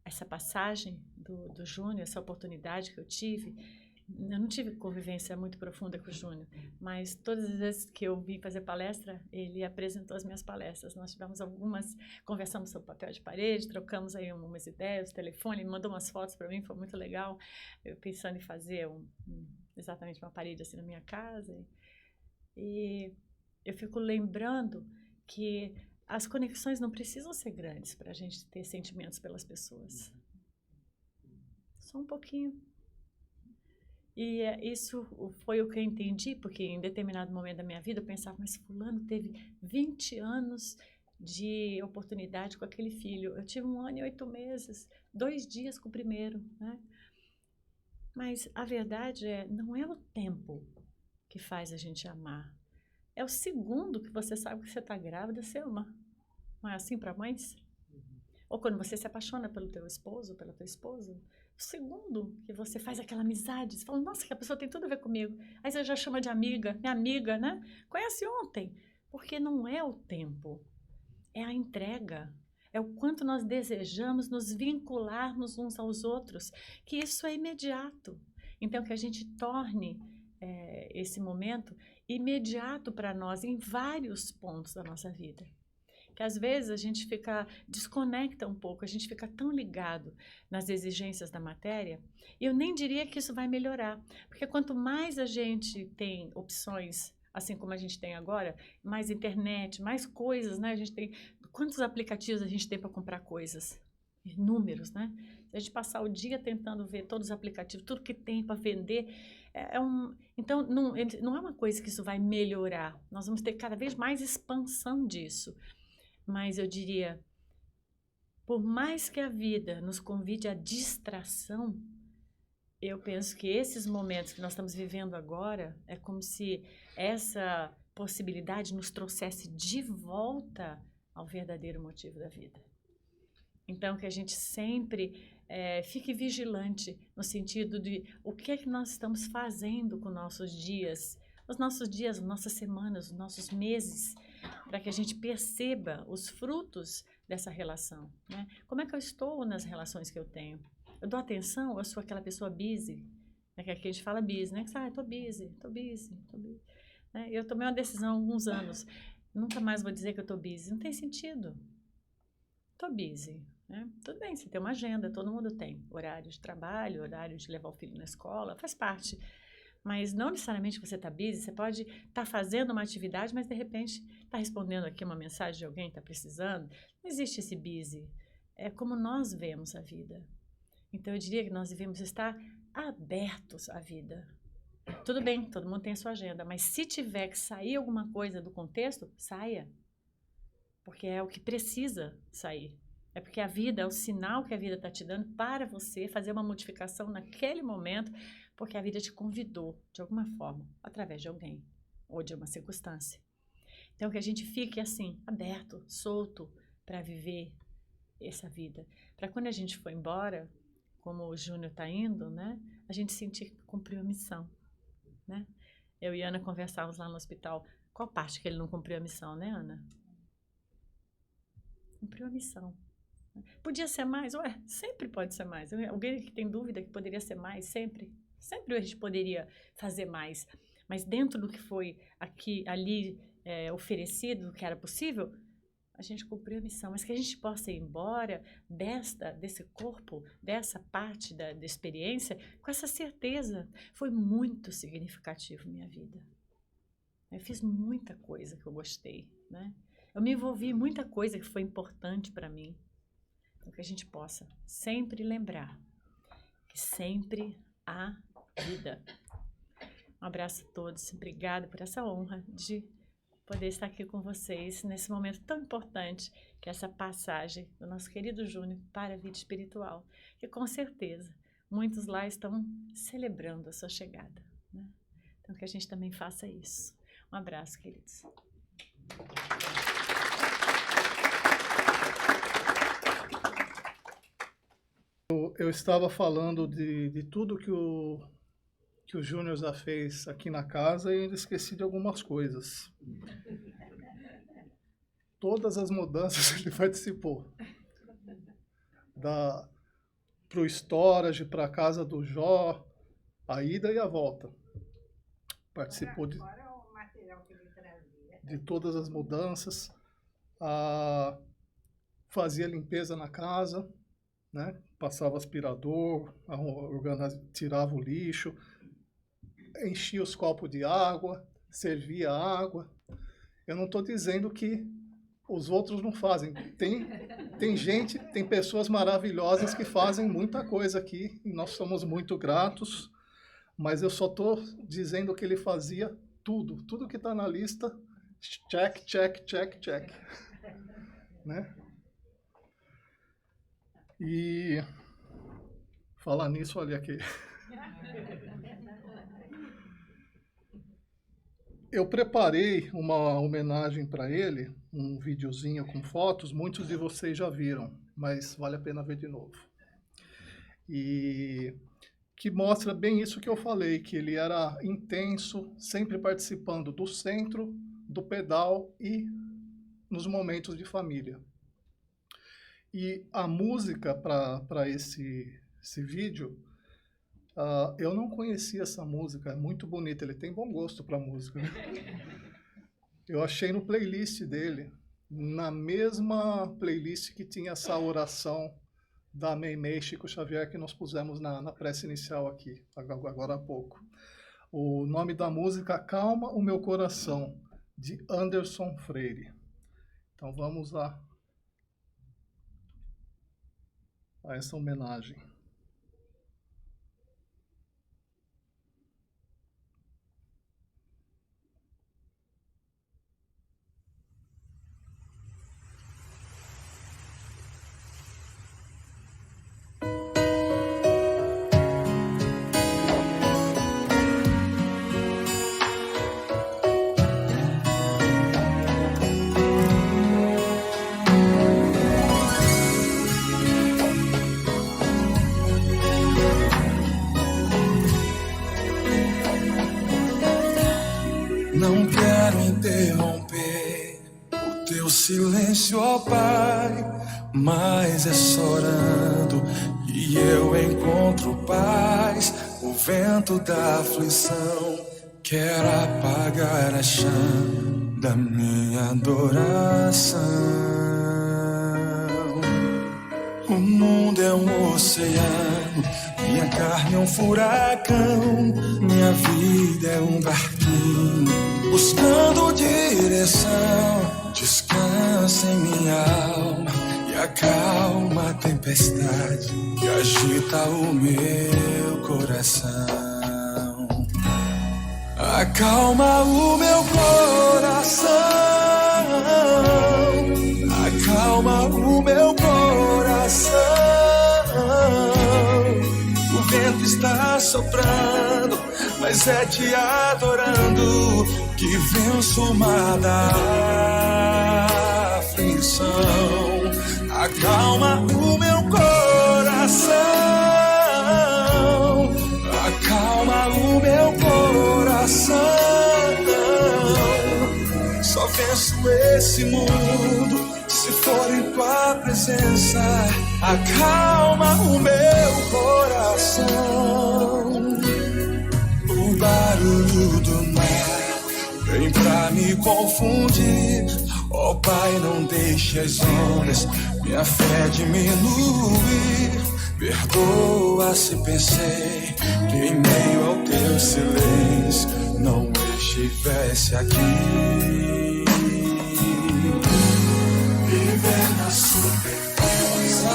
Speaker 5: essa passagem do Júnior, essa oportunidade que eu não tive convivência muito profunda com o Júnior, mas todas as vezes que eu vim fazer palestra, ele apresentou as minhas palestras. Nós tivemos conversamos sobre papel de parede, trocamos aí umas ideias, telefone, ele mandou umas fotos para mim, foi muito legal. Eu pensando em fazer exatamente uma parede assim na minha casa. E eu fico lembrando que as conexões não precisam ser grandes para a gente ter sentimentos pelas pessoas. Só um pouquinho. E isso foi o que eu entendi, porque em determinado momento da minha vida eu pensava, mas fulano teve 20 anos de oportunidade com aquele filho. Eu tive 1 ano e 8 meses, 2 dias com o primeiro, né? Mas a verdade não é o tempo que faz a gente amar. É o segundo que você sabe que você está grávida, você ama. Não é assim para mães? Ou quando você se apaixona pelo teu esposo, pela tua esposa, o segundo que você faz aquela amizade, você fala, nossa, que a pessoa tem tudo a ver comigo. Aí você já chama de amiga, minha amiga, né? Conhece ontem. Porque não é o tempo, é a entrega. É o quanto nós desejamos nos vincularmos uns aos outros, que isso é imediato. Então, que a gente torne esse momento imediato para nós em vários pontos da nossa vida. Que às vezes a gente desconecta um pouco, a gente fica tão ligado nas exigências da matéria, e eu nem diria que isso vai melhorar, porque quanto mais a gente tem opções, assim como a gente tem agora, mais internet, mais coisas, né? A gente tem, quantos aplicativos a gente tem para comprar coisas? Inúmeros, né? Se a gente passar o dia tentando ver todos os aplicativos, tudo que tem para vender, então não é uma coisa que isso vai melhorar, nós vamos ter cada vez mais expansão disso. Mas eu diria, por mais que a vida nos convide à distração, eu penso que esses momentos que nós estamos vivendo agora, é como se essa possibilidade nos trouxesse de volta ao verdadeiro motivo da vida. Então, que a gente sempre fique vigilante no sentido de o que é que nós estamos fazendo com os nossas semanas, os nossos meses, para que a gente perceba os frutos dessa relação, né? Como é que eu estou nas relações que eu tenho? Eu dou atenção ou eu sou aquela pessoa busy? Né? Que aqui a gente fala busy, né? Que tô busy. Né? Eu tomei uma decisão há alguns anos. Nunca mais vou dizer que eu tô busy. Não tem sentido. Tô busy. Né? Tudo bem, você tem uma agenda, todo mundo tem. Horário de trabalho, horário de levar o filho na escola, faz parte. Mas não necessariamente você está busy, você pode estar fazendo uma atividade, mas de repente está respondendo aqui uma mensagem de alguém que está precisando. Não existe esse busy. É como nós vemos a vida. Então eu diria que nós devemos estar abertos à vida. Tudo bem, todo mundo tem a sua agenda, mas se tiver que sair alguma coisa do contexto, saia. Porque é o que precisa sair. É porque a vida é o sinal que a vida está te dando para você fazer uma modificação naquele momento, porque a vida te convidou, de alguma forma, através de alguém ou de uma circunstância. Então, que a gente fique assim, aberto, solto, para viver essa vida. Para quando a gente for embora, como o Júnior está indo, né, a gente sentir que cumpriu a missão. Né? Eu e Ana conversávamos lá no hospital. Qual parte que ele não cumpriu a missão, né, Ana? Cumpriu a missão. Podia ser mais? Ué, sempre pode ser mais. Alguém que tem dúvida que poderia ser mais? Sempre a gente poderia fazer mais. Mas dentro do que foi ali oferecido, do que era possível, a gente cumpriu a missão. Mas que a gente possa ir embora desse corpo, dessa parte da experiência, com essa certeza. Foi muito significativo minha vida. Eu fiz muita coisa que eu gostei, né? Eu me envolvi em muita coisa que foi importante para mim. Então, que a gente possa sempre lembrar que sempre há vida. Um abraço a todos. Obrigada por essa honra de poder estar aqui com vocês nesse momento tão importante, que é essa passagem do nosso querido Júnior para a vida espiritual, que com certeza muitos lá estão celebrando a sua chegada. Né? Então, que a gente também faça isso. Um abraço, queridos.
Speaker 4: Eu estava falando de tudo que o Júnior já fez aqui na casa e ainda esqueci de algumas coisas. Todas as mudanças ele participou. Para o storage, para a casa do Jó, a ida e a volta. Participou de todas as mudanças. Fazia limpeza na casa, né? Passava aspirador, tirava o lixo, enchia os copos de água, servia água. Eu não estou dizendo que os outros não fazem. Tem pessoas maravilhosas que fazem muita coisa aqui e nós somos muito gratos, mas eu só estou dizendo que ele fazia tudo que está na lista, check, check, check, check. Né? E falar nisso, olha aqui. Eu preparei uma homenagem para ele, um videozinho com fotos, muitos de vocês já viram, mas vale a pena ver de novo. E que mostra bem isso que eu falei, que ele era intenso, sempre participando do centro, do pedal e nos momentos de família. E a música para esse vídeo, eu não conhecia essa música, é muito bonita, ele tem bom gosto para música. Né? Eu achei no playlist dele, na mesma playlist que tinha essa oração da Meimei Chico Xavier que nós pusemos na prece inicial aqui, agora há pouco. O nome da música, Calma o Meu Coração, de Anderson Freire. Então vamos lá a essa homenagem.
Speaker 6: Não quero interromper o teu silêncio, ó Pai, mas é chorando e eu encontro paz. O vento da aflição quer apagar a chama da minha adoração. O mundo é um oceano, minha carne é um furacão, minha vida é um barquinho buscando direção. Descansa em minha alma e acalma a tempestade que agita o meu coração. Acalma o meu coração, acalma o meu coração. O vento está soprando, mas é te adorando que venço o mar da aflição. Acalma o meu coração, acalma o meu coração. Só venço esse mundo se for em tua presença. Acalma o meu coração. O barulho do mar vem pra me confundir. Ó Pai, não deixe as ondas minha fé diminuir. Perdoa se pensei que em meio ao teu silêncio não estivesse aqui. Viver na superfície,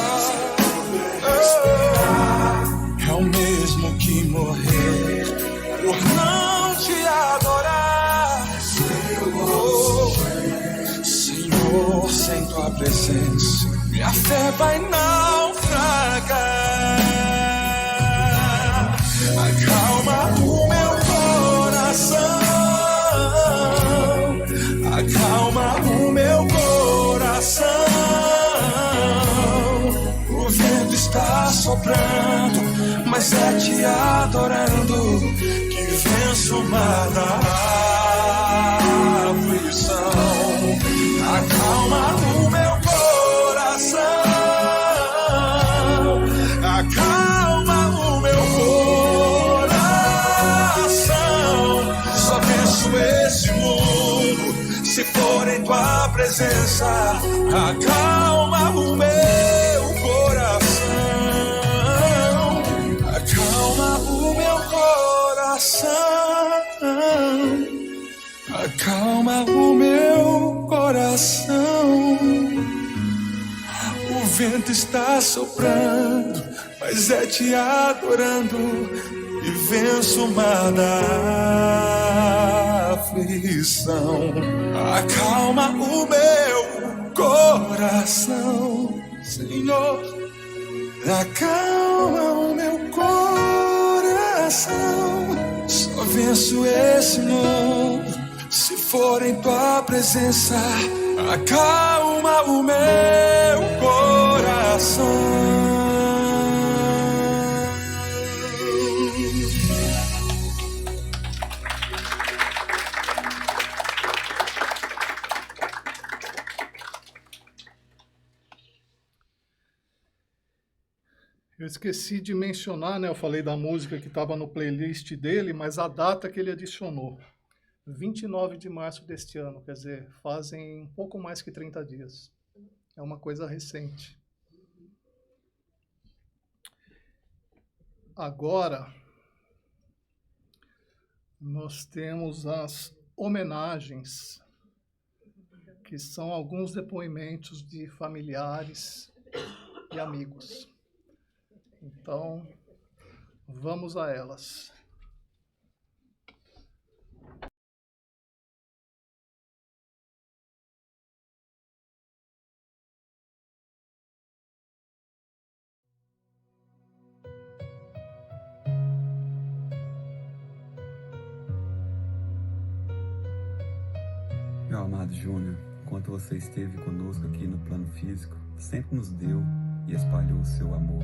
Speaker 6: é o mesmo que morrer por não te adorar. Senhor, sem tua presença minha fé vai naufragar. Acalma o meu coração, acalma o meu coração. O vento está soprando, mas é te adorando que venço o mar da aflição. Acalma o meu coração, acalma o meu coração. Só venço esse mundo se for em tua presença. Acalma o meu coração, acalma o meu coração, acalma o meu coração. O vento está soprando, mas é te adorando e venço o mar da aflição. Acalma o meu coração, Senhor. Acalma o meu coração. Só venço esse mundo Se for em tua presença, acalma o meu coração.
Speaker 4: Eu esqueci de mencionar, né? Eu falei da música que estava no playlist dele, mas a data que ele adicionou, 29 de março deste ano, quer dizer, fazem um pouco mais que 30 dias. É uma coisa recente. Agora, nós temos as homenagens, que são alguns depoimentos de familiares e amigos. Então, vamos a elas.
Speaker 7: Meu amado Júnior, enquanto você esteve conosco aqui no plano físico, sempre nos deu e espalhou o seu amor.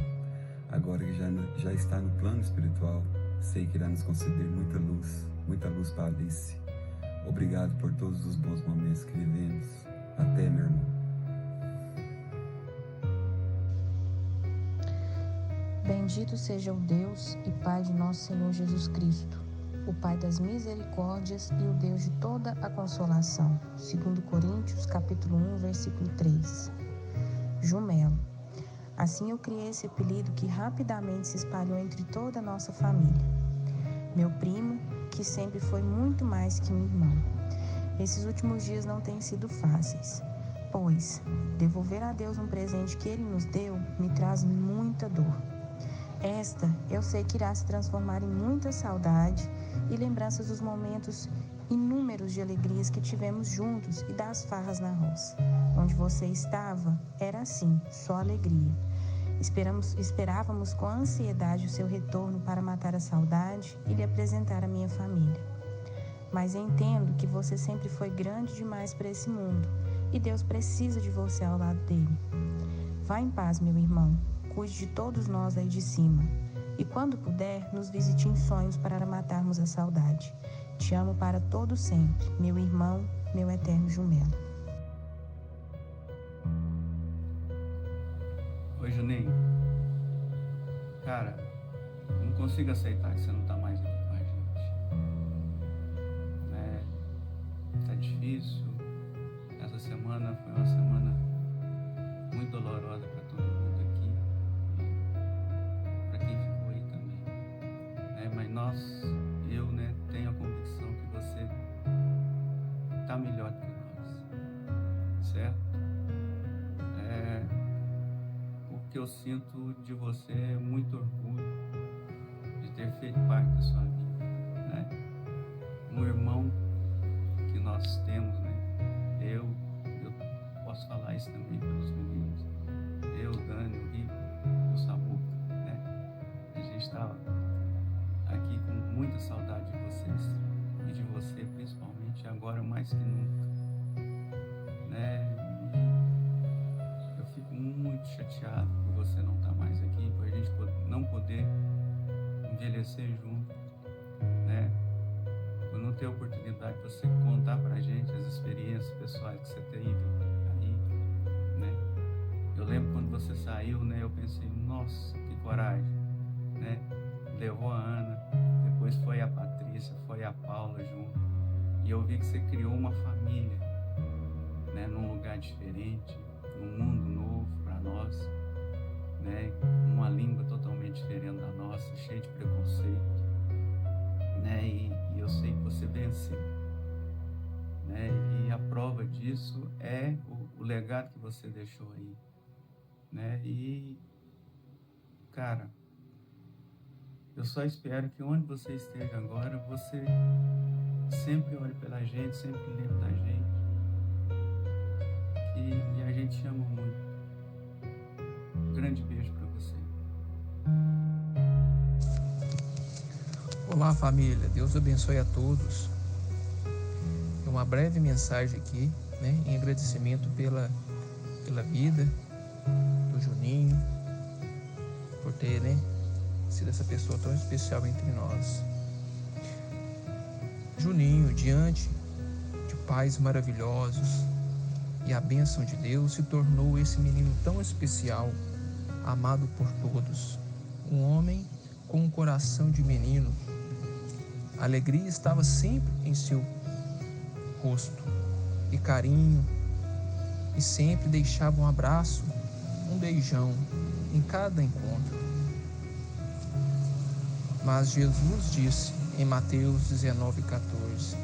Speaker 7: Agora que já está no plano espiritual, sei que irá nos conceder muita luz para Alice. Obrigado por todos os bons momentos que vivemos. Até, meu irmão.
Speaker 8: Bendito seja o Deus e Pai de nosso Senhor Jesus Cristo, o Pai das misericórdias e o Deus de toda a consolação. 2 Coríntios, capítulo 1, versículo 3. Jumelo. Assim eu criei esse apelido que rapidamente se espalhou entre toda a nossa família. Meu primo, que sempre foi muito mais que um irmão. Esses últimos dias não têm sido fáceis, pois devolver a Deus um presente que Ele nos deu me traz muita dor. Esta eu sei que irá se transformar em muita saudade e lembranças dos momentos inúmeros de alegrias que tivemos juntos e das farras na roça. Onde você estava, era assim, só alegria. Esperávamos com ansiedade o seu retorno para matar a saudade e lhe apresentar a minha família. Mas entendo que você sempre foi grande demais para esse mundo e Deus precisa de você ao lado dele. Vá em paz, meu irmão, cuide de todos nós aí de cima. E quando puder, nos visite em sonhos para matarmos a saudade. Te amo para todo sempre, meu irmão, meu eterno jumelo.
Speaker 9: Oi, Juninho. Cara, não consigo aceitar que você não tá mais aqui com a gente. Tá difícil. Essa semana foi uma semana muito dolorosa para todo mundo aqui. Para quem ficou aí também. Mas eu tenho a convicção que você tá melhor do que nós. Certo? O que eu sinto de você é muito orgulho de ter feito parte da sua vida, né? Um irmão que nós temos, né? Eu posso falar isso também pelos meninos. Eu, Dani, o Rico, o Samuca, né? A gente estava aqui com muita saudade de vocês e de você principalmente, agora mais que nunca, né? Eu fico muito chateado por você não estar mais aqui, por a gente não poder envelhecer junto, né? Por não ter a oportunidade de você contar pra gente as experiências pessoais que você teve aí, né? Eu lembro quando você saiu, né? Eu pensei, nossa, que coragem, né? Levou a Ana, depois foi a Patrícia, foi a Paula junto, e eu vi que você criou uma família, né? Num lugar diferente, num mundo novo para nós, né? Uma língua totalmente diferente da nossa, cheia de preconceito, né? E eu sei que você venceu, né? E a prova disso é o legado que você deixou aí, né? E, cara, eu só espero que onde você esteja agora, você sempre olhe pela gente, sempre lembre da gente. E a gente te ama muito. Um grande beijo para você.
Speaker 10: Olá, família. Deus abençoe a todos. uma breve mensagem aqui, né, em agradecimento pela vida do Juninho, por ter, né, sido essa pessoa tão especial entre nós. Juninho, diante de pais maravilhosos e a bênção de Deus, se tornou esse menino tão especial, amado por todos. Um homem com um coração de menino. A alegria estava sempre em seu rosto e carinho, e sempre deixava um abraço, um beijão em cada encontro. Mas Jesus disse em Mateus 19:14: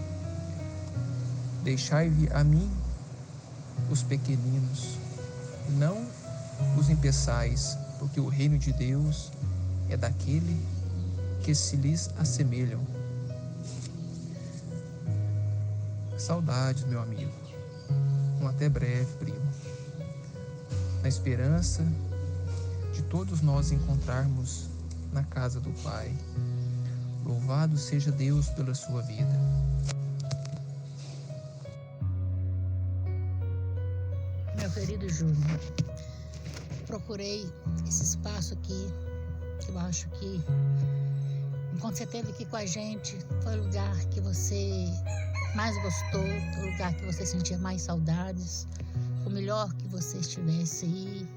Speaker 10: deixai-me a mim os pequeninos, não os impeçais, porque o reino de Deus é daquele que se lhes assemelham. Saudades, meu amigo. Um até breve, primo. Na esperança de todos nós encontrarmos na casa do Pai. Louvado seja Deus pela sua vida.
Speaker 11: Meu querido Júnior, procurei esse espaço aqui, que eu acho que, enquanto você esteve aqui com a gente, foi o lugar que você mais gostou, foi o lugar que você sentia mais saudades, o melhor que você estivesse aí,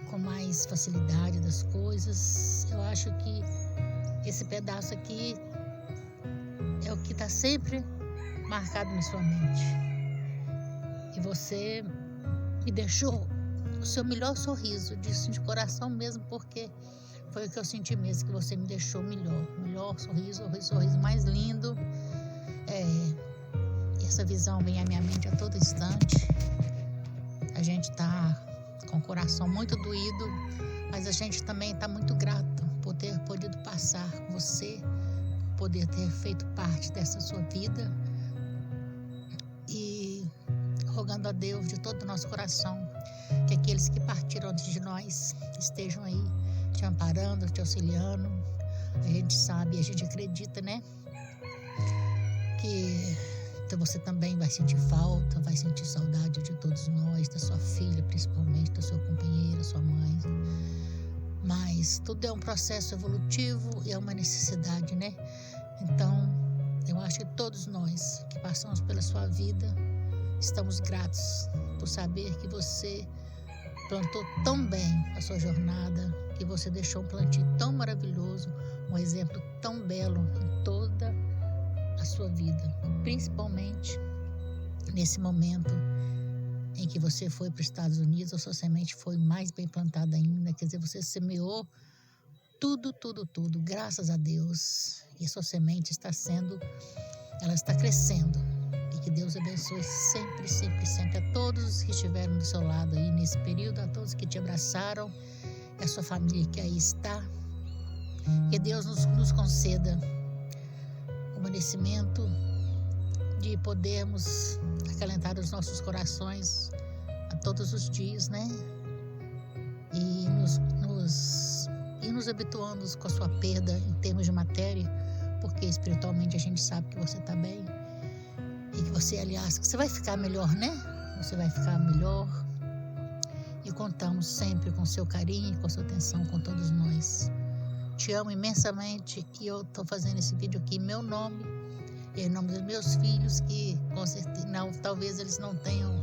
Speaker 11: com mais facilidade das coisas. Eu acho que esse pedaço aqui é o que está sempre marcado na sua mente. E você me deixou o seu melhor sorriso, disse de coração mesmo, porque foi o que eu senti mesmo, que você me deixou o melhor sorriso, o sorriso mais lindo. Essa visão vem à minha mente a todo instante. A gente está com o coração muito doído, mas a gente também está muito grato por ter podido passar com você, por poder ter feito parte dessa sua vida, e rogando a Deus de todo o nosso coração que aqueles que partiram antes de nós estejam aí te amparando, te auxiliando. A gente sabe, a gente acredita, né, que você também vai sentir falta, vai sentir saudade de todos nós, da sua filha principalmente, da sua companheira, sua mãe. Mas tudo é um processo evolutivo e é uma necessidade, né? Então, eu acho que todos nós que passamos pela sua vida estamos gratos por saber que você plantou tão bem a sua jornada, que você deixou um plantio tão maravilhoso, um exemplo tão belo em toda a sua vida, principalmente nesse momento em que você foi para os Estados Unidos. A sua semente foi mais bem plantada ainda, quer dizer, você semeou tudo, graças a Deus, e a sua semente está crescendo, e que Deus abençoe sempre, sempre, sempre a todos que estiveram do seu lado aí nesse período, a todos que te abraçaram, e a sua família que aí está. Que Deus nos conceda o merecimento de podermos acalentar os nossos corações a todos os dias, né? E nos habituando com a sua perda em termos de matéria, porque espiritualmente a gente sabe que você está bem e que você, aliás, que você vai ficar melhor, né? Você vai ficar melhor, e contamos sempre com seu carinho, com sua atenção, com todos nós. Te amo imensamente, e eu estou fazendo esse vídeo aqui em meu nome e em nome dos meus filhos, que com certeza, talvez eles não tenham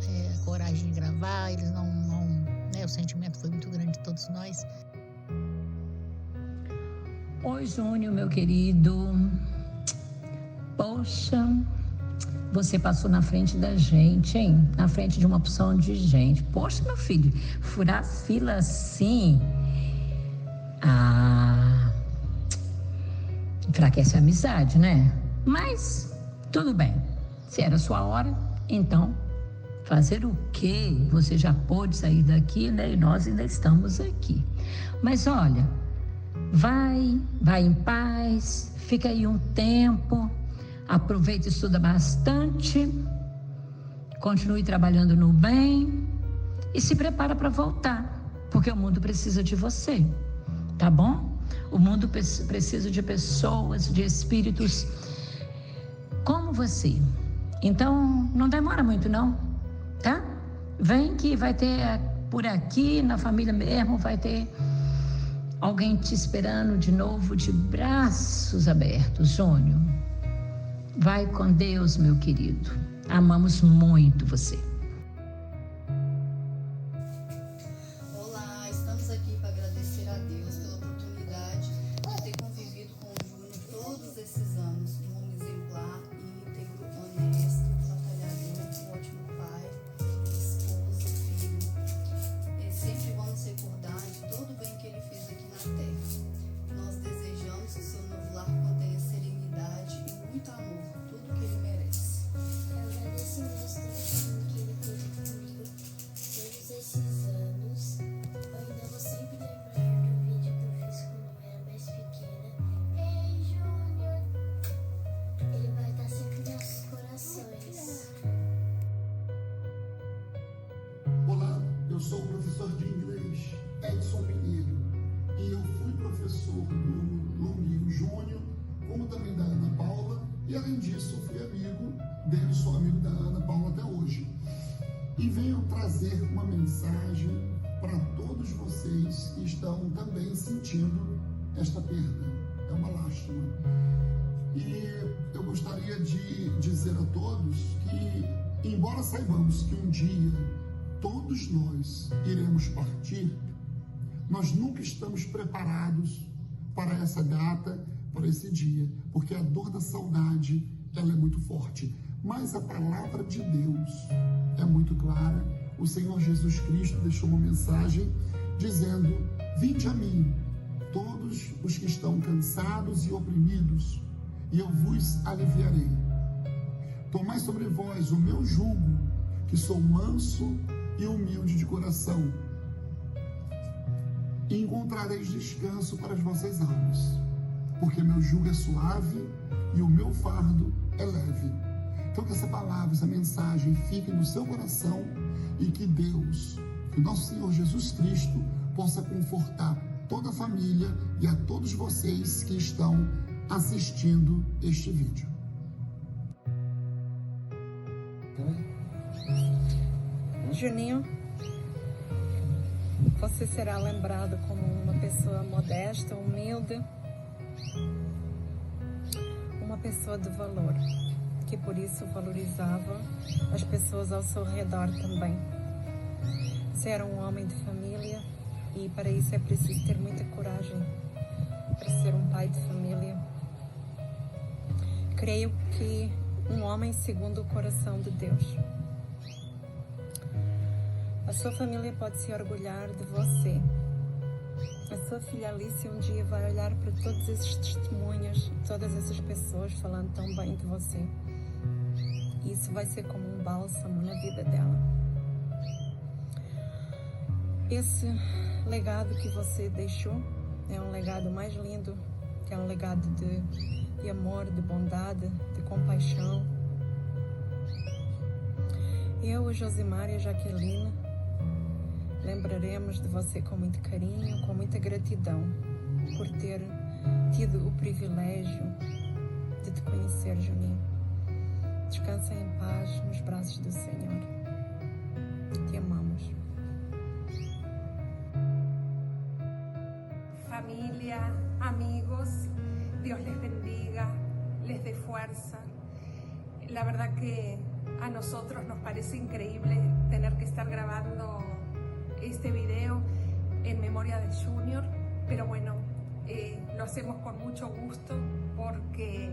Speaker 11: coragem de gravar, eles não, né, o sentimento foi muito grande de todos nós.
Speaker 12: Oi, Júnior, meu querido. Poxa, você passou na frente da gente, hein? Na frente de uma opção de gente. Poxa, meu filho, furar fila assim... enfraquece a amizade, né? Mas, tudo bem. Se era a sua hora, então, fazer o quê? Você já pôde sair daqui, né? E nós ainda estamos aqui. Mas, olha, vai em paz, fica aí um tempo, aproveita e estuda bastante, continue trabalhando no bem e se prepara para voltar, porque o mundo precisa de você, tá bom? O mundo precisa de pessoas, de espíritos como você. Então, não demora muito não, tá? Vem que vai ter por aqui, na família mesmo, vai ter alguém te esperando de novo, de braços abertos. Júnior, vai com Deus, meu querido. Amamos muito você.
Speaker 13: Olá, estamos aqui para agradecer a Deus pela oportunidade de ter convivido com o Júnior todos esses anos. Um homem exemplar, íntegro, honesto, batalhador, um ótimo pai, esposo, filho. Sempre vamos recordar de todo o bem que ele fez aqui na terra. Nós desejamos que o seu novo lar contenha serenidade e muito amor, tudo que ele merece.
Speaker 14: Eu agradeço imenso todo o carinho que ele teve comigo todos esses anos. Eu ainda vou sempre lembrar do vídeo que eu fiz quando eu era mais pequena. Ei, Júnior! Ele vai estar sempre nos nossos corações.
Speaker 15: Olá, eu sou o professor de inglês Edson Pinheiro e eu fui professor do Lombinho Júnior, como também da Ana Paula, e além disso fui amigo dele, sou amigo da Ana Paula até hoje. E venho trazer uma mensagem para todos vocês que estão também sentindo esta perda. É uma lástima. E eu gostaria de dizer a todos que, embora saibamos que um dia todos nós iremos partir, nós nunca estamos preparados para essa data, para esse dia, porque a dor da saudade, ela é muito forte. Mas a palavra de Deus é muito clara. O Senhor Jesus Cristo deixou uma mensagem dizendo: vinde a mim, todos os que estão cansados e oprimidos, e eu vos aliviarei. Tomai sobre vós o meu jugo, que sou manso e humilde de coração, e encontrareis descanso para as vossas almas, porque meu jugo é suave e o meu fardo é leve. Então que essa palavra, essa mensagem fique no seu coração e que Deus, que o nosso Senhor Jesus Cristo, possa confortar toda a família e a todos vocês que estão assistindo este vídeo.
Speaker 16: Juninho, você será lembrado como uma pessoa modesta, humilde, uma pessoa de valor, que por isso valorizava as pessoas ao seu redor também. Você era um homem de família e para isso é preciso ter muita coragem para ser um pai de família. Creio que um homem segundo o coração de Deus. A sua família pode se orgulhar de você. A sua filha Alice um dia vai olhar para todos esses testemunhos, todas essas pessoas falando tão bem de você. Isso vai ser como um bálsamo na vida dela. Esse legado que você deixou é um legado mais lindo, que é um legado de amor, de bondade, de compaixão. Eu, a Josimar e a Jaqueline lembraremos de você com muito carinho, com muita gratidão por ter tido o privilégio de te conhecer, Juninho. Descansa em paz nos braços do Senhor. Te amamos.
Speaker 17: Familia, amigos, Dios les bendiga, les dé fuerza. La verdad que a nosotros nos parece increíble tener que estar grabando este video en memoria de Junior, pero bueno, lo hacemos con mucho gusto porque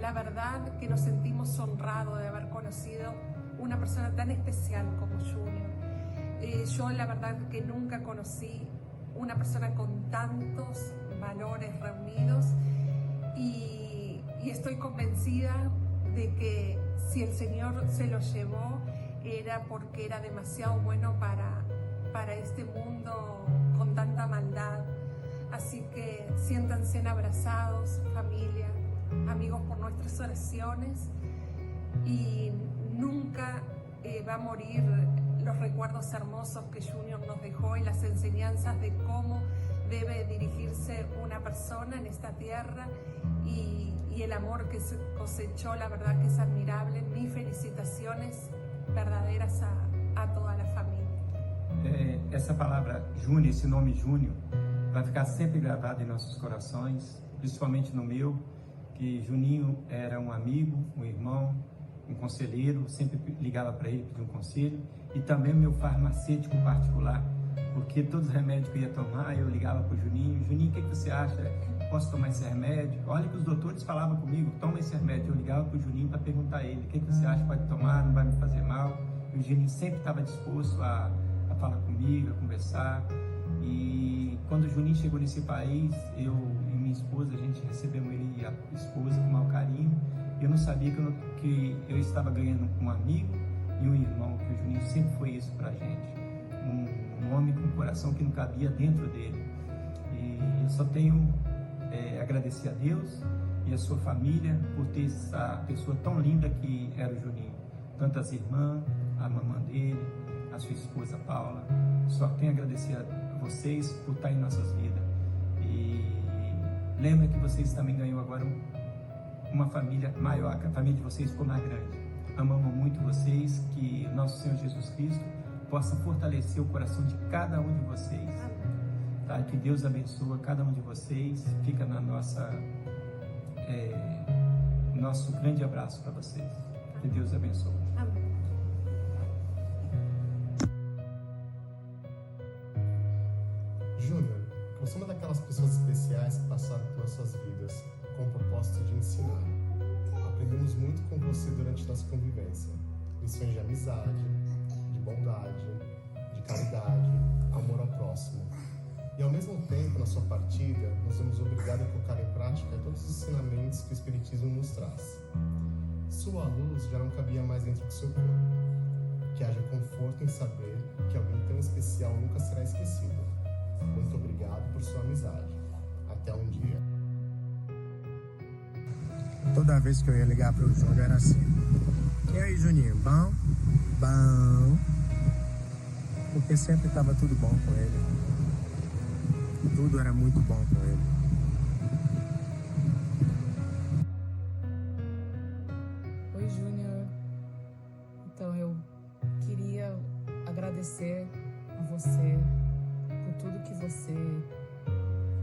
Speaker 17: la verdad que nos sentimos honrados de haber conocido una persona tan especial como Junior. Yo la verdad que nunca conocí una persona con tantos valores reunidos y estoy convencida de que si el Señor se lo llevó era porque era demasiado bueno para este mundo con tanta maldad. Así que siéntanse abrazados, familia, amigos, por nuestras oraciones, y nunca va a morir los recuerdos hermosos que Junior nos dejó y las enseñanzas de cómo debe dirigirse una persona en esta tierra y el amor que se cosechó, la verdad que es admirable. Mis felicitaciones verdaderas a toda la familia.
Speaker 18: Essa palavra Júnior, esse nome Júnior, vai ficar sempre gravado em nossos corações, principalmente no meu, que Juninho era um amigo, um irmão, um conselheiro, sempre ligava para ele pedir um conselho, e também meu farmacêutico particular, porque todos os remédios que eu ia tomar, eu ligava para o Juninho: Juninho, o que você acha? Posso tomar esse remédio? Olha que os doutores falavam comigo: toma esse remédio. Eu ligava para o Juninho para perguntar a ele: o que você acha? Pode tomar, não vai me fazer mal? E o Juninho sempre estava disposto a falar comigo, a conversar. E quando o Juninho chegou nesse país, eu e minha esposa, a gente recebemos ele e a esposa com maior carinho. Eu não sabia que eu estava ganhando um amigo e um irmão, que o Juninho sempre foi isso pra gente. Um homem com um coração que não cabia dentro dele. E eu só tenho a agradecer a Deus e a sua família por ter essa pessoa tão linda que era o Juninho. Tanto as irmãs, a mamãe dele, a sua esposa Paula. Só tenho a agradecer a vocês por estar em nossas vidas. E lembra que vocês também ganhou agora uma família maior, que a família de vocês ficou mais grande. Amamos muito vocês, que nosso Senhor Jesus Cristo possa fortalecer o coração de cada um de vocês. Tá? Que Deus abençoe cada um de vocês. Fica na nosso grande abraço para vocês. Que Deus abençoe.
Speaker 17: Amém.
Speaker 19: Júnior, você é uma daquelas pessoas especiais que passaram pelas suas vidas com o propósito de ensinar. Aprendemos muito com você durante nossa convivência. Lições de amizade, de bondade, de caridade, amor ao próximo. E ao mesmo tempo, na sua partida, nos vemos obrigados a colocar em prática todos os ensinamentos que o Espiritismo nos traz. Sua luz já não cabia mais dentro do seu corpo. Que haja conforto em saber que alguém tão especial nunca será esquecido. Muito obrigado por sua amizade. Até um dia.
Speaker 1: Toda vez que eu ia ligar para o Júnior era assim: e aí, Juninho, bom? Bom. Porque sempre estava tudo bom com ele. Tudo era muito bom com ele.
Speaker 16: Oi, Júnior. Então eu queria agradecer a você por tudo que você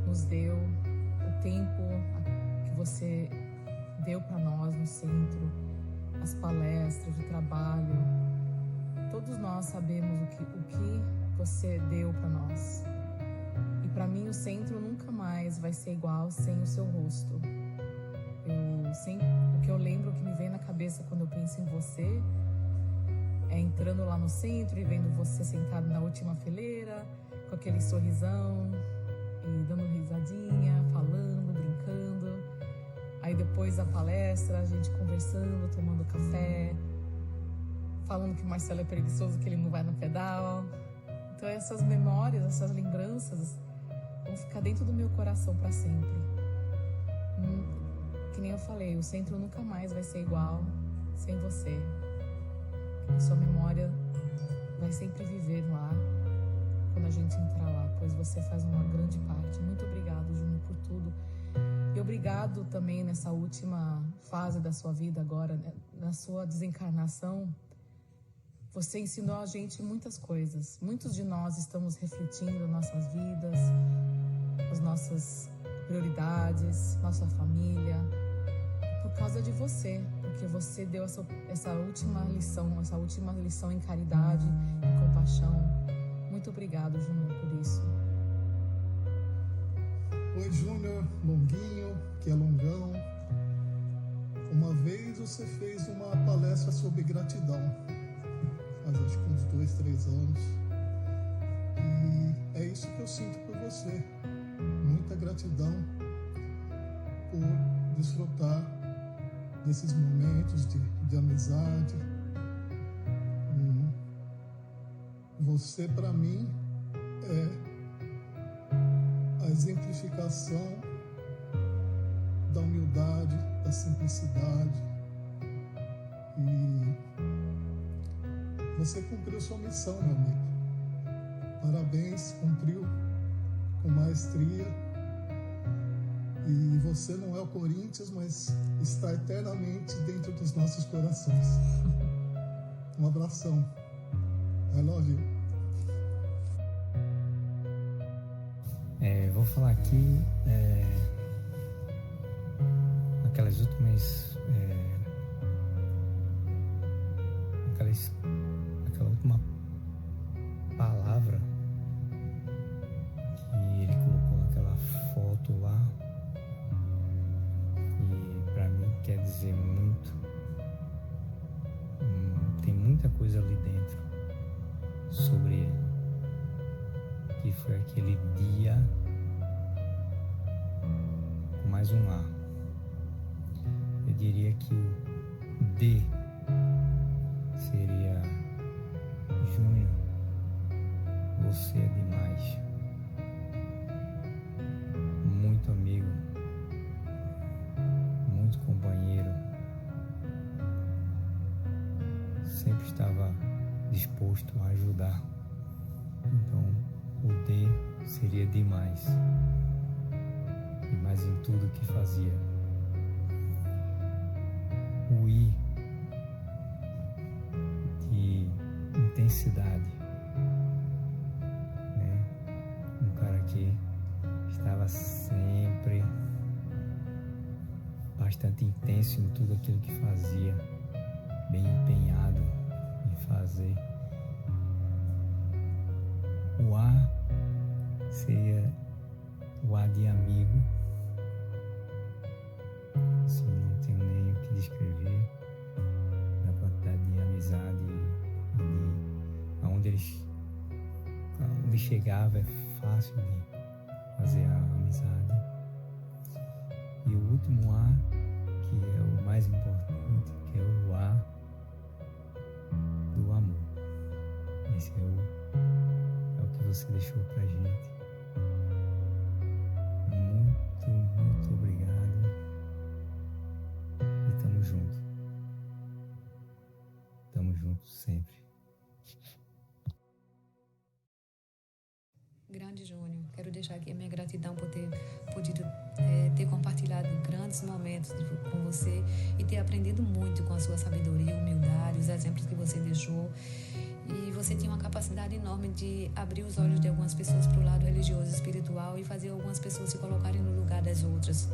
Speaker 16: nos deu, o tempo que você deu para nós no centro, as palestras, o trabalho. Todos nós sabemos o que você deu para nós. E para mim o centro nunca mais vai ser igual sem o seu rosto. O que eu lembro, que me vem na cabeça quando eu penso em você, é entrando lá no centro e vendo você sentado na última fileira, com aquele sorrisão, e dando risadinha, falando, brincando. Aí depois da palestra, a gente conversando, tomando café, falando que o Marcelo é preguiçoso, que ele não vai no pedal. Então essas memórias, essas lembranças vão ficar dentro do meu coração para sempre. Que nem eu falei, o centro nunca mais vai ser igual sem você. A sua memória vai sempre viver lá quando a gente entrar lá, pois você faz uma grande parte. Muito obrigado, Júnior, por tudo. E obrigado também nessa última fase da sua vida agora, né? Na sua desencarnação. Você ensinou a gente muitas coisas. Muitos de nós estamos refletindo nossas vidas, as nossas prioridades, nossa família, por causa de você, porque você deu essa última lição em caridade, em compaixão. Muito obrigado, Júnior, por isso.
Speaker 4: Oi, Júnior, Longuinho, que é Longão. Uma vez você fez uma palestra sobre gratidão, faz acho que uns 2, 3 anos. E é isso que eu sinto por você. Muita gratidão por desfrutar desses momentos de amizade. Você, para mim, é a exemplificação da humildade, da simplicidade. E você cumpriu sua missão, meu amigo. Parabéns, cumpriu com maestria.
Speaker 19: E você não é o Corinthians, mas está eternamente dentro dos nossos corações. Um abração. I love you.
Speaker 20: Vou falar aqui aquelas últimas aquela última palavra que ele colocou naquela foto lá, e para mim quer dizer muito. Tem muita coisa ali dentro sobre ele, que foi aquele dia com mais um A. Eu diria que o D seria: Júnior, você é demais. Muito amigo, muito companheiro, sempre estava disposto a ajudar. Então, o D seria demais. Demais em tudo que fazia. O I de intensidade, né? Um cara que estava sempre bastante intenso em tudo aquilo que fazia, bem empenhado em fazer. O A seria o A de amigo. Assim, não tenho nem o que descrever da quantidade de amizade e aonde ele chegava é fácil de fazer a amizade. E o último A, que é o mais importante, que é o A do amor. Esse é o que você deixou pra gente. Muito, muito obrigado. E tamo junto. Tamo junto sempre.
Speaker 21: Grande Júnior, quero deixar aqui a minha gratidão por ter podido ter compartilhado grandes momentos com você e ter aprendido muito com a sua sabedoria, humildade, os exemplos que você deixou. E você tinha uma capacidade enorme de abrir os olhos de algumas pessoas para o lado religioso e espiritual e fazer algumas pessoas se colocarem no lugar das outras.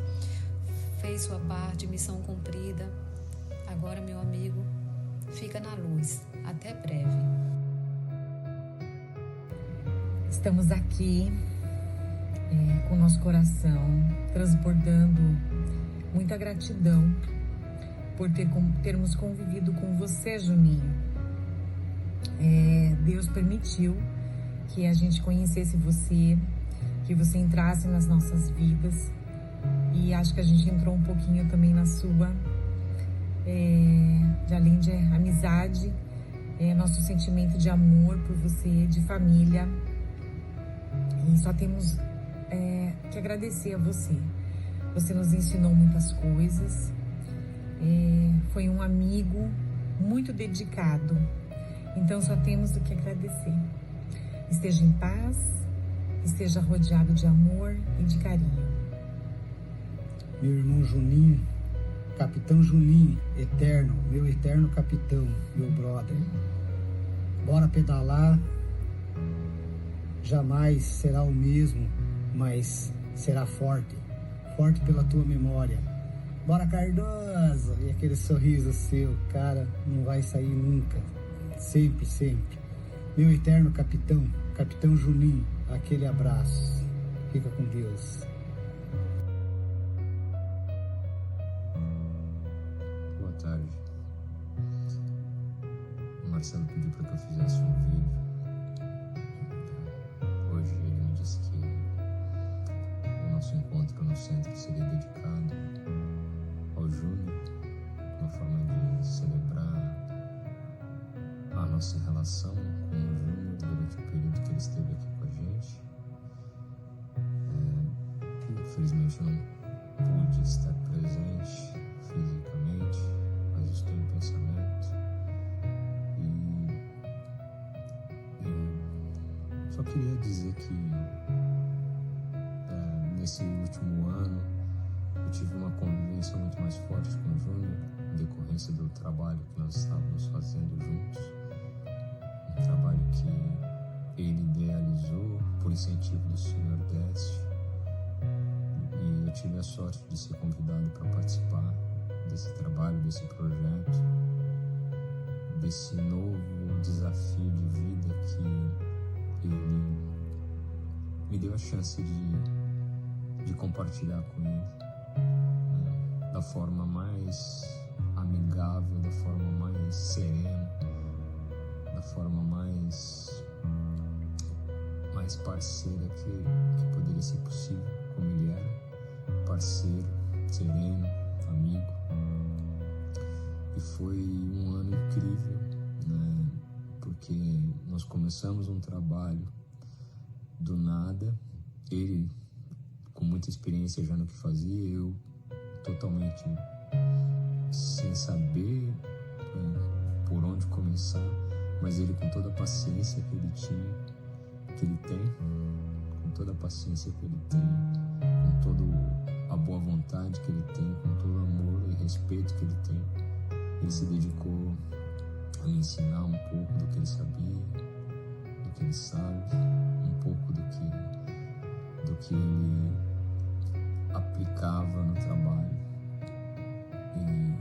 Speaker 21: Fez sua parte, missão cumprida. Agora, meu amigo, fica na luz. Até breve.
Speaker 22: Estamos aqui com o nosso coração transbordando muita gratidão por termos convivido com você, Juninho. Deus permitiu que a gente conhecesse você, que você entrasse nas nossas vidas, e acho que a gente entrou um pouquinho também na sua, de além de amizade, nosso sentimento de amor por você, de família, e só temos que agradecer a você. Você nos ensinou muitas coisas, foi um amigo muito dedicado. Então só temos o que agradecer. Esteja em paz, esteja rodeado de amor e de carinho.
Speaker 23: Meu irmão Juninho, Capitão Juninho, eterno, meu eterno capitão, meu brother. Bora pedalar, jamais será o mesmo, mas será forte, forte pela tua memória. Bora Cardoso! E aquele sorriso seu, cara, não vai sair nunca. Sempre, sempre. Meu eterno capitão, Capitão Juninho, aquele abraço. Fica com Deus.
Speaker 24: Boa tarde. O Marcelo pediu para que eu fizesse um vídeo. Hoje ele me disse que o nosso encontro no centro seria dedicado ao Júnior, uma forma de celebrar a nossa relação com o Júnior durante o período que ele esteve aqui com a gente. Infelizmente eu não pude estar presente fisicamente, mas estou em pensamento. E só queria dizer que nesse último ano eu tive uma convivência muito mais forte com o Júnior, em decorrência do trabalho que nós estávamos fazendo juntos. Um trabalho que ele idealizou por incentivo do Sr. Nordeste. E eu tive a sorte de ser convidado para participar desse trabalho, desse projeto, desse novo desafio de vida que ele me deu a chance de compartilhar com ele, da forma mais amigável, da forma mais serena, da forma mais parceira que poderia ser possível, como ele era, parceiro, sereno, amigo. E foi um ano incrível, né? Porque nós começamos um trabalho do nada, ele com muita experiência já no que fazia, eu totalmente sem saber por onde começar, mas ele com toda a paciência que ele tinha, que ele tem, com toda a paciência que ele tem, com toda a boa vontade que ele tem, com todo o amor e respeito que ele tem, ele se dedicou a me ensinar um pouco do que ele sabia, do que ele sabe, um pouco do que ele aplicava no trabalho. E